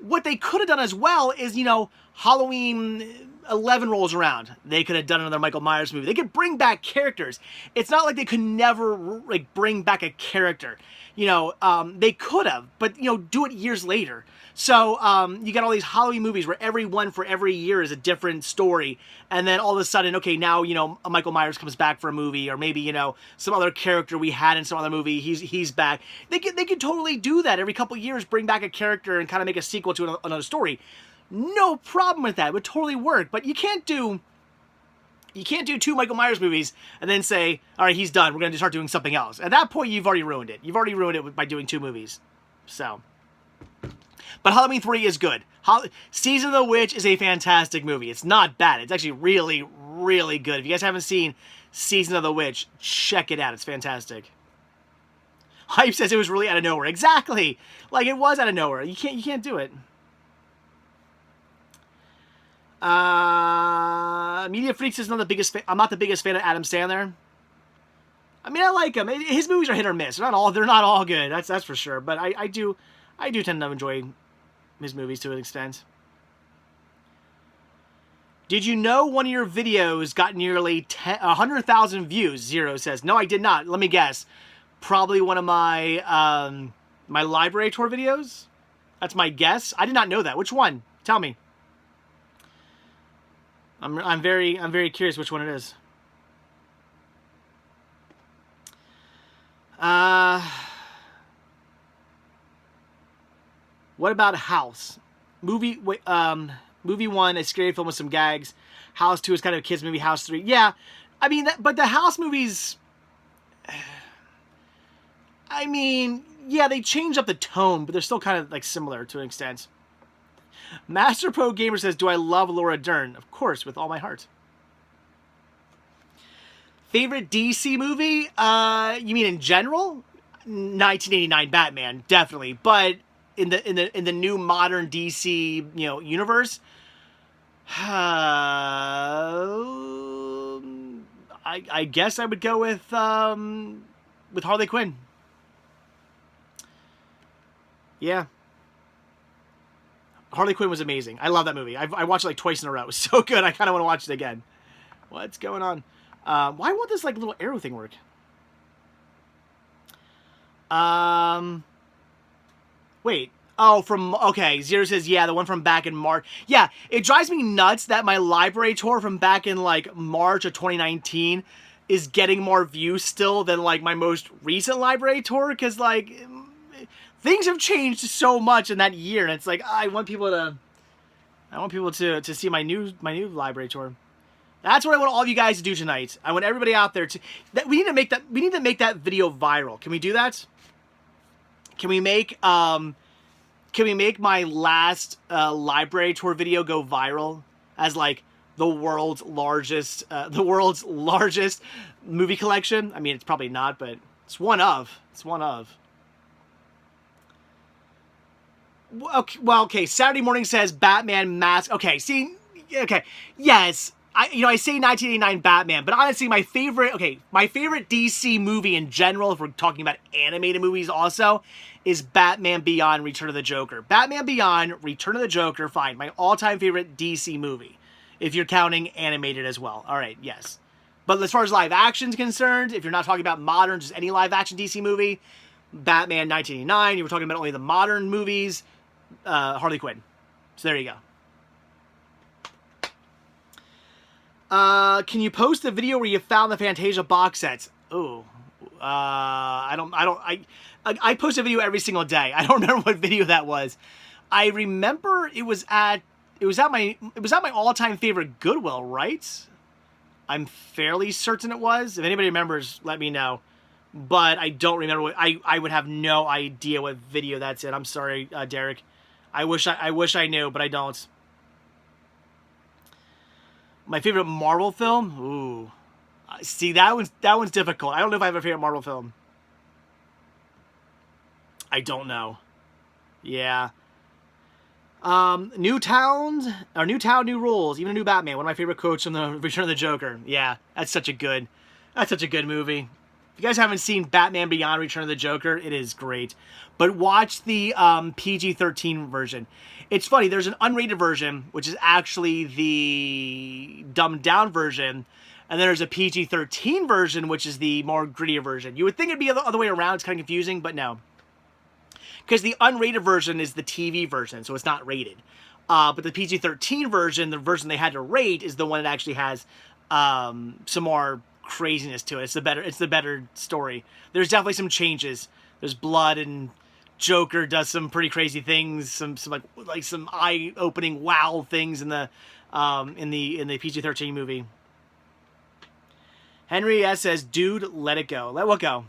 What they could have done as well is, you know, Halloween 11 rolls around. They could have done another Michael Myers movie. They could bring back characters. It's not like they could never, like, bring back a character. You know, they could have, but, you know, do it years later. So you got all these Halloween movies where every one for every year is a different story. And then all of a sudden, okay, now, you know, Michael Myers comes back for a movie, or maybe, you know, some other character we had in some other movie, he's back. They could totally do that every couple years, bring back a character and kind of make a sequel to another story. No problem with that. It would totally work. But you can't do 2 Michael Myers movies and then say, all right, he's done. We're going to start doing something else. At that point, you've already ruined it. You've already ruined it by doing 2 movies. So, but Halloween 3 is good. Season of the Witch is a fantastic movie. It's not bad. It's actually really, really good. If you guys haven't seen Season of the Witch, check it out. It's fantastic. Hype says it was really out of nowhere. Exactly. Like, it was out of nowhere. You can't do it. Media Freak says I'm not the biggest fan of Adam Sandler. I mean, I like him. His movies are hit or miss. They're not all good. That's for sure. But I do tend to enjoy his movies to an extent. Did you know one of your videos got nearly 100,000 views? Zero says. No, I did not. Let me guess. Probably one of my my library tour videos. That's my guess. I did not know that. Which one? Tell me. I'm very curious which one it is. What about House? Movie 1, a scary film with some gags. House 2 is kind of a kids movie. House 3, yeah. I mean, but the House movies, I mean, yeah, they change up the tone, but they're still kind of like similar to an extent. Master Pro Gamer says, do I love Laura Dern? Of course, with all my heart. Favorite DC movie? You mean in general? 1989 Batman, definitely. But in the new modern DC, you know, universe, I guess I would go with Harley Quinn. Yeah. Harley Quinn was amazing. I love that movie. I watched it like twice in a row. It was so good. I kind of want to watch it again. What's going on? Why won't this like little arrow thing work? Wait. Oh, okay. Zero says, yeah, the one from back in March. Yeah, it drives me nuts that my library tour from back in like March of 2019 is getting more views still than like my most recent library tour, because like things have changed so much in that year, and it's like I want people to see my new library tour. That's what I want all of you guys to do tonight. I want everybody out there to we need to make that video viral. Can we do that? Can we make my last library tour video go viral as like the world's largest movie collection? I mean, it's probably not, but it's one of. Okay, Saturday Morning says Batman Mask. Okay, see, okay, yes, I say 1989 Batman, but honestly, my favorite DC movie in general, if we're talking about animated movies also, is Batman Beyond Return of the Joker. Batman Beyond Return of the Joker, fine, my all-time favorite DC movie, if you're counting animated as well. All right, yes. But as far as live action is concerned, if you're not talking about modern, just any live action DC movie, Batman 1989, you were talking about only the modern movies, Harley Quinn. So there you go. Can you post the video where you found the Fantasia box sets? Oh, I post a video every single day. I don't remember what video that was. I remember it was at my all-time favorite Goodwill, right? I'm fairly certain it was. If anybody remembers, let me know. But I don't remember what I would have no idea what video that's in. I'm sorry, Derek. I wish I knew, but I don't. My favorite Marvel film? Ooh. See, that one's difficult. I don't know if I have a favorite Marvel film. I don't know. Yeah. New Town, New Rules, even a new Batman. One of my favorite quotes from the Return of the Joker. Yeah, that's such a good movie. If you guys haven't seen Batman Beyond Return of the Joker, it is great. But watch the PG-13 version. It's funny, there's an unrated version, which is actually the dumbed down version, and there's a PG-13 version, which is the more grittier version. You would think it'd be the other way around, it's kind of confusing, but no. Because the unrated version is the TV version, so it's not rated. But the PG-13 version, the version they had to rate, is the one that actually has some more craziness to it. It's the better story. There's definitely some changes. There's blood, and Joker does some pretty crazy things. Some like some eye-opening wow things in the PG-13 movie. Henry S says, "Dude, let it go. Let what go?"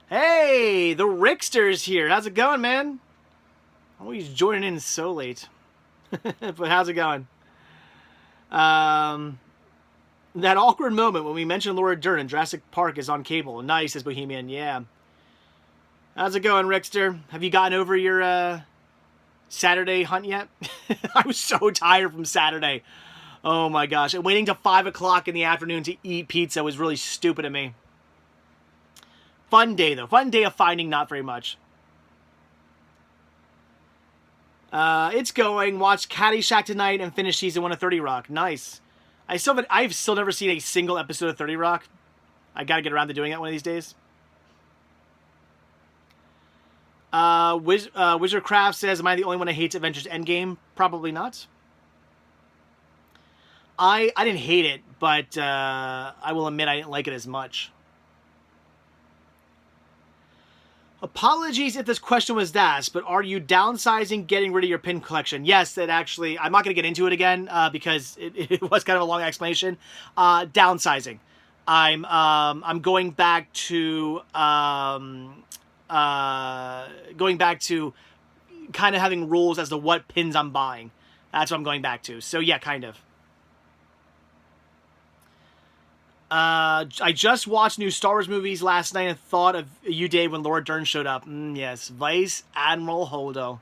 Hey, the Rickster's here. How's it going, man? Always joining in so late. But how's it going? That awkward moment when we mentioned Laura Dern in Jurassic Park is on cable. Nice, says Bohemian. Yeah. How's it going, Rickster? Have you gotten over your Saturday hunt yet? I was so tired from Saturday. Oh my gosh. And waiting till 5 o'clock in the afternoon to eat pizza was really stupid of me. Fun day, though. Fun day of finding not very much. It's going. Watch Caddyshack tonight and finish season 1 of 30 Rock. Nice. I've still never seen a single episode of 30 Rock. I gotta get around to doing it one of these days. Wizardcraft says, "Am I the only one that hates Avengers Endgame?" Probably not. I didn't hate it, but I will admit I didn't like it as much. Apologies if this question was asked, but are you downsizing, getting rid of your pin collection? Yes, that actually, I'm not going to get into it again because it was kind of a long explanation. Downsizing. I'm going back to kind of having rules as to what pins I'm buying. That's what I'm going back to. So yeah, kind of. I just watched new Star Wars movies last night and thought of you, Dave, when Laura Dern showed up. Yes, Vice Admiral Holdo.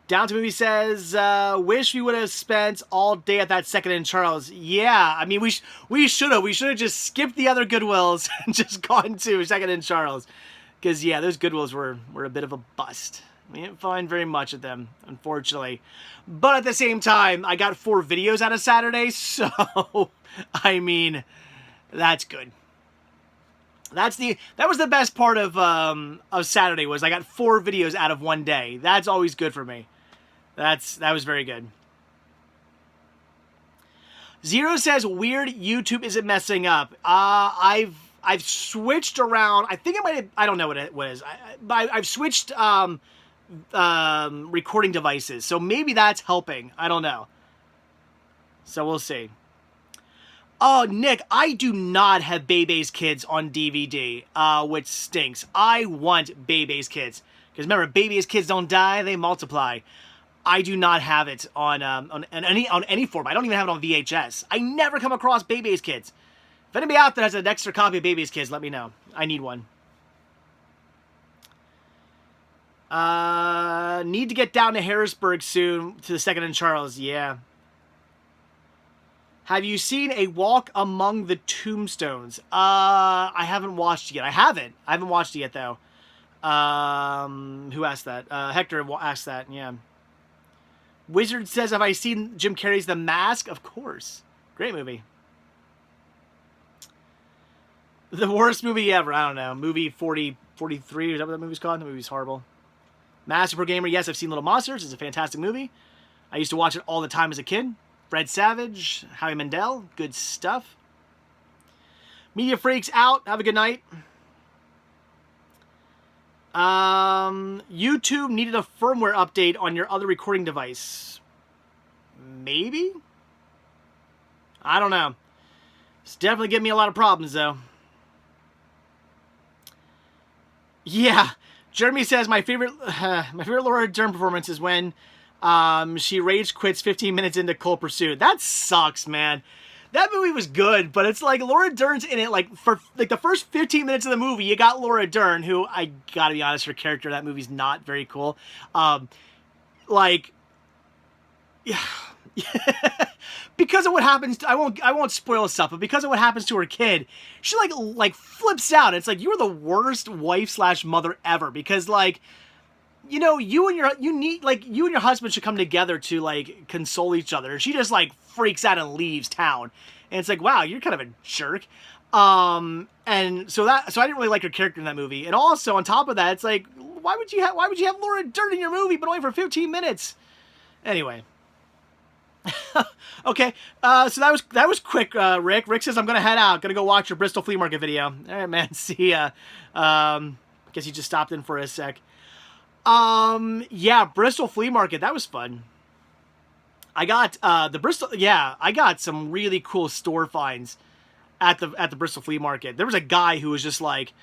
Down to Movie says, wish we would have spent all day at that Second and Charles. Yeah, I mean, we should have. We should have just skipped the other Goodwills and just gone to Second and Charles. Because, yeah, those Goodwills were a bit of a bust. We didn't find very much of them, unfortunately. But at the same time, I got 4 videos out of Saturday, so, I mean, that's good. That was the best part of Saturday, was I got 4 videos out of one day. That's always good for me. That was very good. Zero says, weird YouTube isn't messing up. I've switched around. I think I don't know what it was. I've switched recording devices, so maybe that's helping. I don't know, so we'll see. Oh, Nick, I do not have Bebe's Kids on DVD, which stinks. I want Bebe's Kids, because remember, Bebe's Kids don't die, they multiply. I do not have it on any form. I don't even have it on VHS. I never come across Bebe's Kids. If anybody out there has an extra copy of Bebe's Kids, let me know. I need one. Need to get down to Harrisburg soon to the Second and Charles. Yeah. Have you seen A Walk Among the Tombstones? I haven't watched it yet. I haven't watched it yet, though. Who asked that? Hector asked that, yeah. Wizard says, have I seen Jim Carrey's The Mask? Of course. Great movie. The worst movie ever. I don't know. Movie 43. Is that what that movie's called? The movie's horrible. Master Gamer. Yes, I've seen Little Monsters. It's a fantastic movie. I used to watch it all the time as a kid. Fred Savage. Howie Mandel. Good stuff. Media Freaks out. Have a good night. YouTube needed a firmware update on your other recording device. Maybe? I don't know. It's definitely giving me a lot of problems, though. Yeah. Jeremy says, my favorite Laura Dern performance is when she rage quits 15 minutes into Cold Pursuit. That sucks, man. That movie was good, but it's like Laura Dern's in it. Like for like the first 15 minutes of the movie, you got Laura Dern, who I gotta be honest, her character in that movie's not very cool. Like, yeah, because of what happens. I won't spoil stuff, but because of what happens to her kid, she like flips out. It's like, you are the worst wife / mother ever, because like, you know, you and your husband should come together to like console each other. And she just like freaks out and leaves town. And it's like, wow, you're kind of a jerk. And so I didn't really like her character in that movie. And also on top of that, it's like, why would you have Laura Dern in your movie, but only for 15 minutes? Anyway. Okay. So that was quick, Rick. Rick says, I'm going to head out. Going to go watch your Bristol flea market video. All right, man. See ya. Guess you just stopped in for a sec. Yeah, Bristol flea market. That was fun. I got, I got some really cool store finds at the Bristol flea market. There was a guy who was just like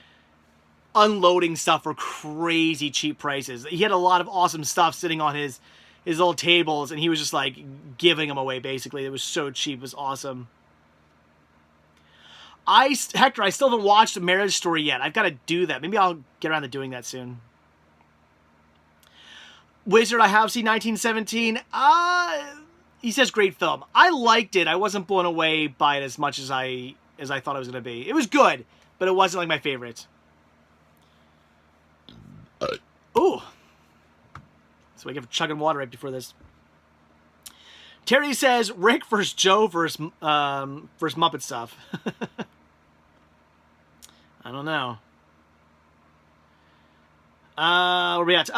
unloading stuff for crazy cheap prices. He had a lot of awesome stuff sitting on his little tables, and he was just like giving them away basically. It was so cheap. It was awesome. Hector, I still haven't watched Marriage Story yet. I've got to do that. Maybe I'll get around to doing that soon. Wizard, I have seen 1917. He says great film. I liked it. I wasn't blown away by it as much as I thought it was going to be. It was good, but it wasn't like my favorite. Ooh. So I give chugging water right before this. Terry says Rick versus Joe versus Muppet stuff. I don't know. Where are we at?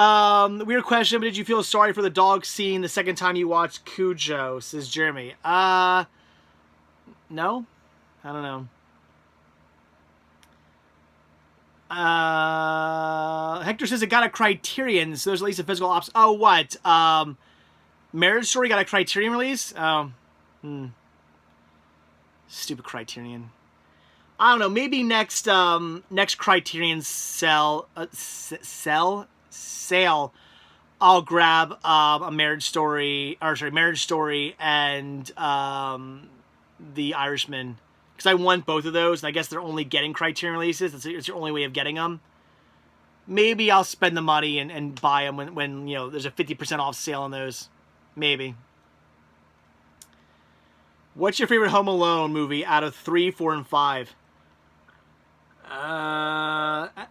Weird question, but did you feel sorry for the dog scene the second time you watched Cujo? Says Jeremy. No? I don't know. Hector says it got a Criterion, so there's at least a physical ops. Oh, what? Marriage Story got a Criterion release? Oh. Stupid Criterion. I don't know. Maybe next Criterion sale, I'll grab a Marriage Story and The Irishman, because I want both of those, and I guess they're only getting Criterion releases. It's your only way of getting them. Maybe I'll spend the money and buy them when you know there's a 50% off sale on those. Maybe. What's your favorite Home Alone movie out of 3, 4, and 5?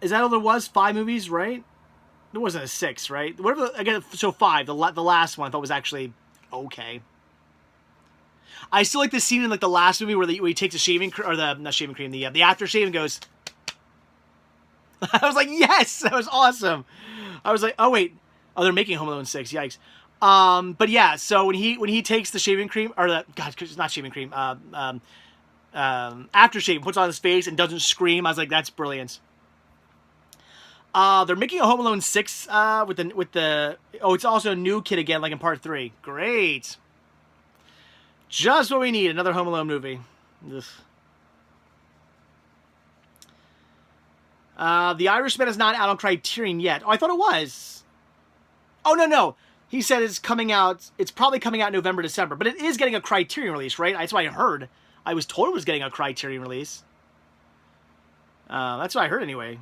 Is that all there was? 5 movies, right? There wasn't a 6, right? Whatever. Again, so 5. The last one I thought was actually okay. I still like the scene in like the last movie where he takes a shaving or not shaving cream, the aftershave, and goes. I was like, yes, that was awesome. I was like, oh wait, they're making Home Alone 6. Yikes. But yeah, so when he takes the shaving cream or it's not shaving cream, aftershave, puts on his face and doesn't scream, I was like, that's brilliant. They're making a Home Alone 6 with the it's also a new kid again, like in part 3. Great. Just what we need, another Home Alone movie. Ugh. The Irishman is not out on Criterion yet. Oh, I thought it was. Oh, no. He said it's coming out. It's probably coming out November, December. But it is getting a Criterion release, right? That's what I heard. I was told it was getting a Criterion release. That's what I heard anyway.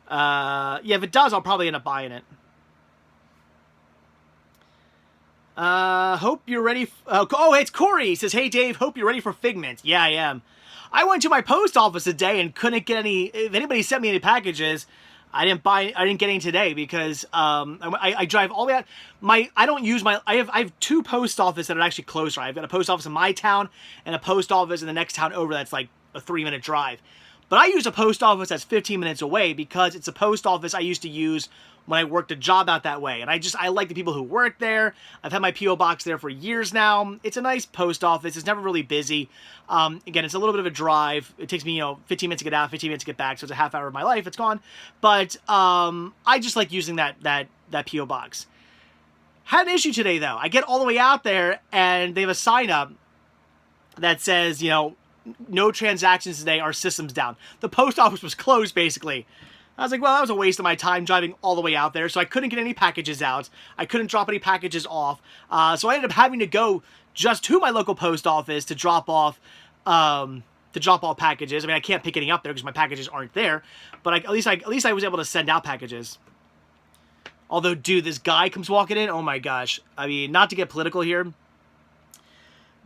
Yeah, if it does, I'll probably end up buying it. Hope you're ready. It's Corey. He says, hey, Dave, hope you're ready for Figment. Yeah, I am. I went to my post office today and couldn't get any. If anybody sent me any packages, I didn't get any today because I drive all the way out. I don't use my. I have 2 post offices that are actually closer. I've got a post office in my town and a post office in the next town over. That's like a 3-minute drive. But I use a post office that's 15 minutes away because it's a post office I used to use when I worked a job out that way. And I like the people who work there. I've had my P.O. box there for years now. It's a nice post office. It's never really busy. Again, it's a little bit of a drive. It takes me, 15 minutes to get out, 15 minutes to get back. So it's a half hour of my life. It's gone. But I just like using that P.O. box. Had an issue today, though. I get all the way out there, and they have a sign up that says, no transactions today, our system's down. The post office was closed, basically. I was like, well, that was a waste of my time driving all the way out there, so I couldn't get any packages out. I couldn't drop any packages off. So I ended up having to go just to my local post office to drop off packages. I mean, I can't pick any up there because my packages aren't there, but at least I was able to send out packages. Although, dude, this guy comes walking in. Oh my gosh! I mean, not to get political here.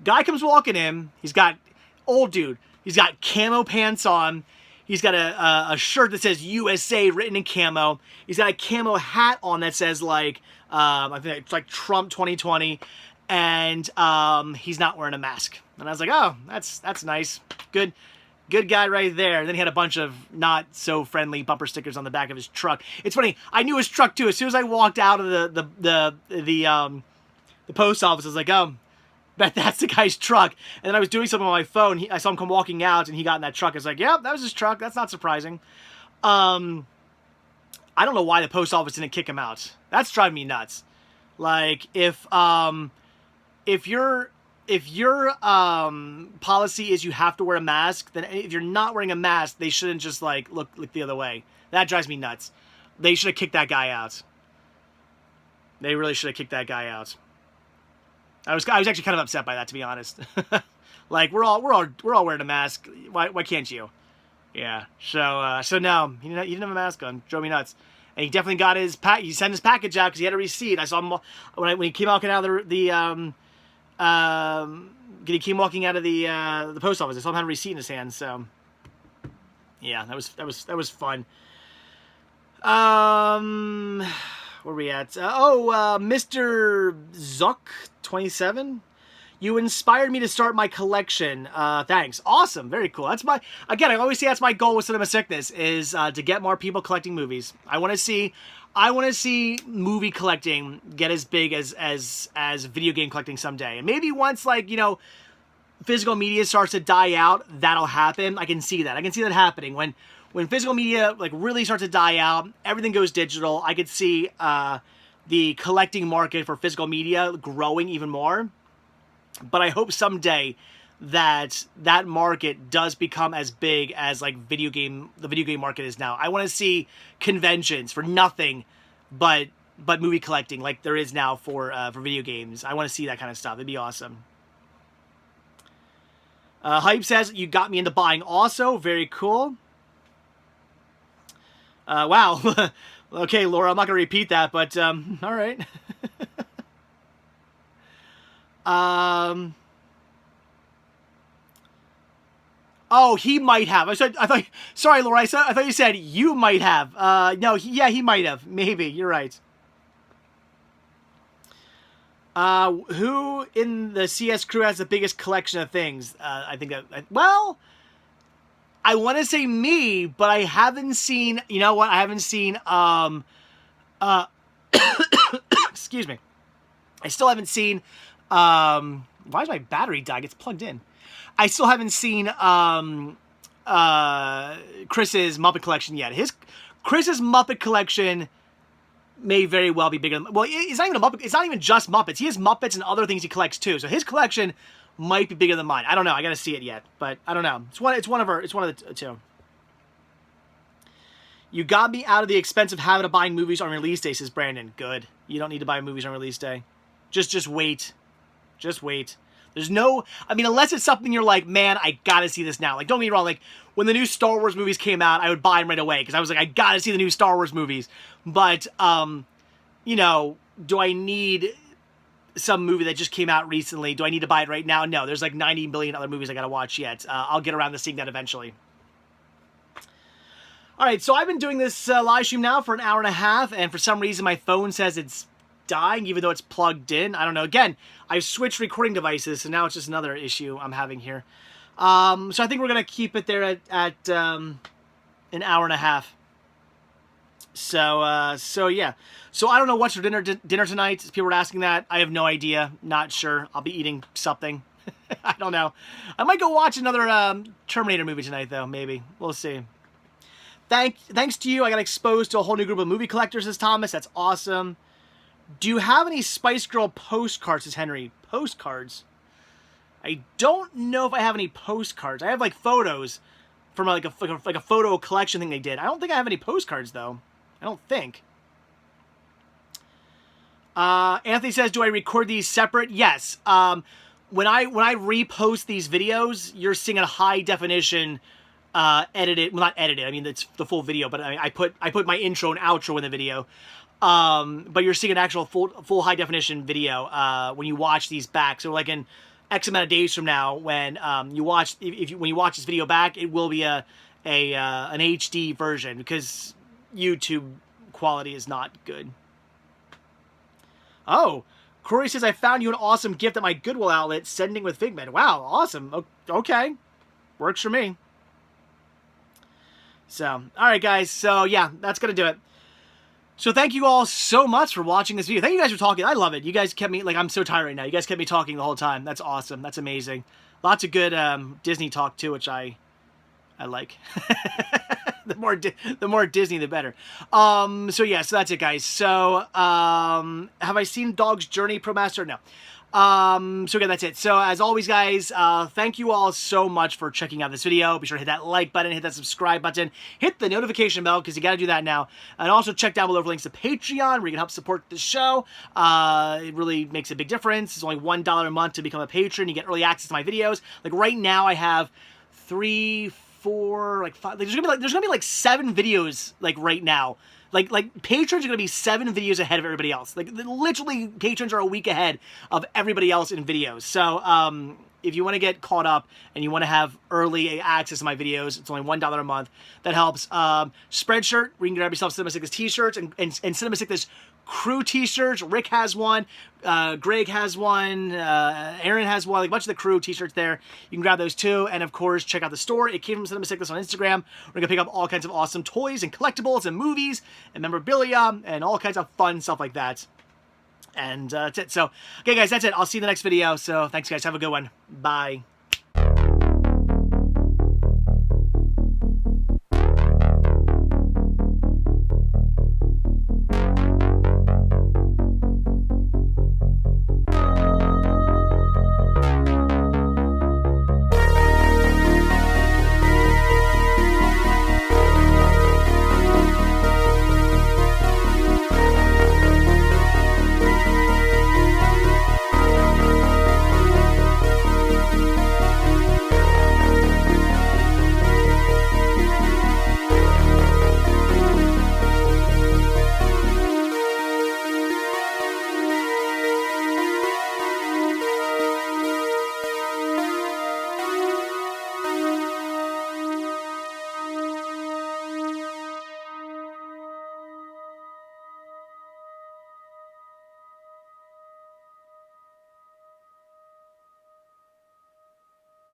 Guy comes walking in. He's got old dude. He's got camo pants on. He's got a shirt that says USA written in camo. He's got a camo hat on that says like I think it's like Trump 2020, and he's not wearing a mask. And I was like, oh, that's nice. Good guy right there. And then he had a bunch of not so friendly bumper stickers on the back of his truck. It's funny. I knew his truck too. As soon as I walked out of the post office, I was like, oh, bet that's the guy's truck. And then I was doing something on my phone. I saw him come walking out, and he got in that truck. I was like, yep, that was his truck. That's not surprising. I don't know why the post office didn't kick him out. That's driving me nuts. Like, if your policy is you have to wear a mask, then if you're not wearing a mask, they shouldn't just like look the other way. That drives me nuts. They should have kicked that guy out. They really should have kicked that guy out. I was actually kind of upset by that, to be honest. Like, we're all wearing a mask. Why can't you? Yeah. So no, he didn't have a mask on. Drove me nuts. And he definitely got he sent his package out because he had a receipt. I saw him when he came walking out of he came walking out of the post office. I saw him have a receipt in his hand. So yeah, that was fun. Where are we at? Mr. Zuck 27. You inspired me to start my collection. Thanks. Awesome. Very cool. I always say that's my goal with Cinema Sickness is to get more people collecting movies. I want to see movie collecting get as big as video game collecting someday. And maybe once, like, physical media starts to die out, that'll happen. I can see that. I can see that happening. When physical media like really starts to die out, everything goes digital. I could see the collecting market for physical media growing even more. But I hope someday that market does become as big as like the video game market is now. I want to see conventions for nothing but movie collecting like there is now for video games. I want to see that kind of stuff. It'd be awesome. Hype says you got me into buying also. Very cool. Wow. Okay, Laura, I'm not going to repeat that, but all right. Oh, he might have. Sorry, Laura, I thought you said you might have. No, he might have. Maybe. You're right. Who in the CS crew has the biggest collection of things? I think I want to say me, but I haven't seen, you know what? I haven't seen, excuse me. I still haven't seen, why is my battery dying? It's plugged in. I still haven't seen, Chris's Muppet collection yet. Chris's Muppet collection may very well be bigger than, well, it's not even a Muppet, it's not even just Muppets. He has Muppets and other things he collects too. So his collection might be bigger than mine. I don't know. I gotta see it yet, but I don't know. It's one of the two. You got me out of the expensive habit of buying movies on release day, says Brandon. Good. You don't need to buy movies on release day. Just wait. Just wait. There's no, I mean, unless it's something you're like, man, I gotta see this now. Like, don't get me wrong. Like, when the new Star Wars movies came out, I would buy them right away because I was like, I gotta see the new Star Wars movies. But, do I need some movie that just came out recently? Do I need to buy it right now? No, there's like 90 million other movies I gotta watch yet. I'll get around to seeing that eventually. All right, so I've been doing this live stream now for an hour and a half, and for some reason my phone says it's dying, even though it's plugged in. I don't know. Again, I've switched recording devices, so now it's just another issue I'm having here. So I think we're gonna keep it there at an hour and a half. So yeah. So I don't know what's for dinner tonight. People were asking that. I have no idea. Not sure. I'll be eating something. I don't know. I might go watch another Terminator movie tonight, though. Maybe. We'll see. Thanks to you, I got exposed to a whole new group of movie collectors, says Thomas. That's awesome. Do you have any Spice Girl postcards, says Henry? Postcards? I don't know if I have any postcards. I have, like, photos from, like a photo collection thing they did. I don't think I have any postcards, though. I don't think. Anthony says, do I record these separate? Yes. when I repost these videos, you're seeing a high definition edited, well, not edited, I mean it's the full video, but I put my intro and outro in the video. But you're seeing an actual full high definition video when you watch these back. So like in X amount of days from now, when you watch when you watch this video back, it will be an HD version because YouTube quality is not good. Oh, Corey says, I found you an awesome gift at my Goodwill outlet, sending with Figment. Wow, awesome. Okay, works for me. So, all right, guys. So, yeah, that's going to do it. So, thank you all so much for watching this video. Thank you guys for talking. I love it. You guys kept me, like, I'm so tired right now. You guys kept me talking the whole time. That's awesome. That's amazing. Lots of good Disney talk, too, which I like. The more Disney, the better. So yeah, so that's it, guys. So, have I seen Dog's Journey, ProMaster? No. So again, that's it. So as always, guys, thank you all so much for checking out this video. Be sure to hit that like button, hit that subscribe button, hit the notification bell, because you got to do that now. And also check down below for links to Patreon, where you can help support the show. It really makes a big difference. It's only $1 a month to become a patron. You get early access to my videos. Like right now, I have 3, 4, like 5. Like, there's gonna be like 7 videos like right now. Like patrons are gonna be 7 videos ahead of everybody else. Like literally, patrons are a week ahead of everybody else in videos. So if you want to get caught up and you want to have early access to my videos, it's only $1 a month. That helps. Spreadshirt, where you can grab yourself Cinema Sickness t-shirts and Cinema Sickness crew t-shirts. Rick has one, Greg has one, Aaron has one, like a bunch of the crew t-shirts there. You can grab those too. And of course, check out the store. It came from Cinema Sickness on Instagram. We're gonna pick up all kinds of awesome toys and collectibles and movies and memorabilia and all kinds of fun stuff like that. And that's it. So, okay, guys, that's it. I'll see you in the next video. So, thanks, guys. Have a good one. Bye.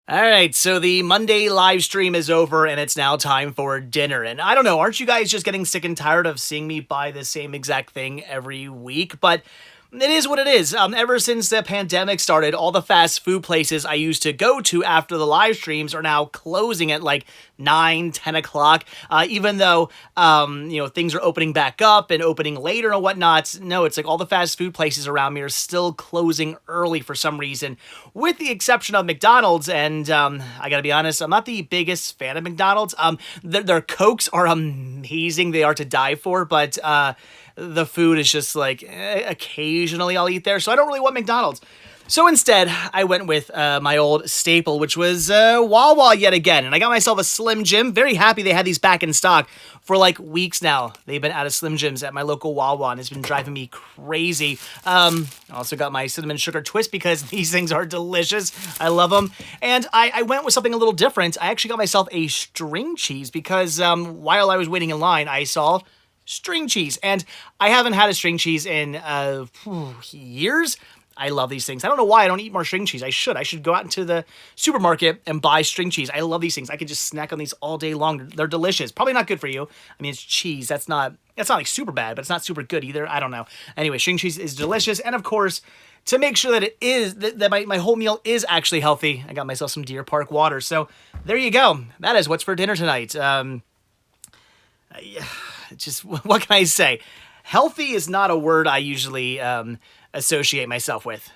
All right, so the Monday live stream is over, and it's now time for dinner. And I don't know, aren't you guys just getting sick and tired of seeing me buy the same exact thing every week? But it is what it is. Ever since the pandemic started, all the fast food places I used to go to after the live streams are now closing at like 9, 10 o'clock. Even though, you know, things are opening back up and opening later and whatnot. No, it's like all the fast food places around me are still closing early for some reason, with the exception of McDonald's. And I gotta be honest, I'm not the biggest fan of McDonald's. Their Cokes are amazing. They are to die for, but the food is just like, occasionally I'll eat there, so I don't really want McDonald's. So instead, I went with my old staple, which was Wawa yet again. And I got myself a Slim Jim. Very happy they had these back in stock. For like weeks now, they've been out of Slim Jims at my local Wawa, and it's been driving me crazy. I also got my cinnamon sugar twist because these things are delicious. I love them. And I went with something a little different. I actually got myself a string cheese because while I was waiting in line, I saw string cheese. And I haven't had a string cheese in years. I love these things. I don't know why I don't eat more string cheese. I should go out into the supermarket and buy string cheese. I love these things. I could just snack on these all day long. They're delicious. Probably not good for you. I mean, it's cheese. That's not like super bad, but it's not super good either. I don't know. Anyway, string cheese is delicious. And of course, to make sure that it is, that my whole meal is actually healthy, I got myself some Deer Park water. So there you go. That is what's for dinner tonight. Just, what can I say? Healthy is not a word I usually associate myself with.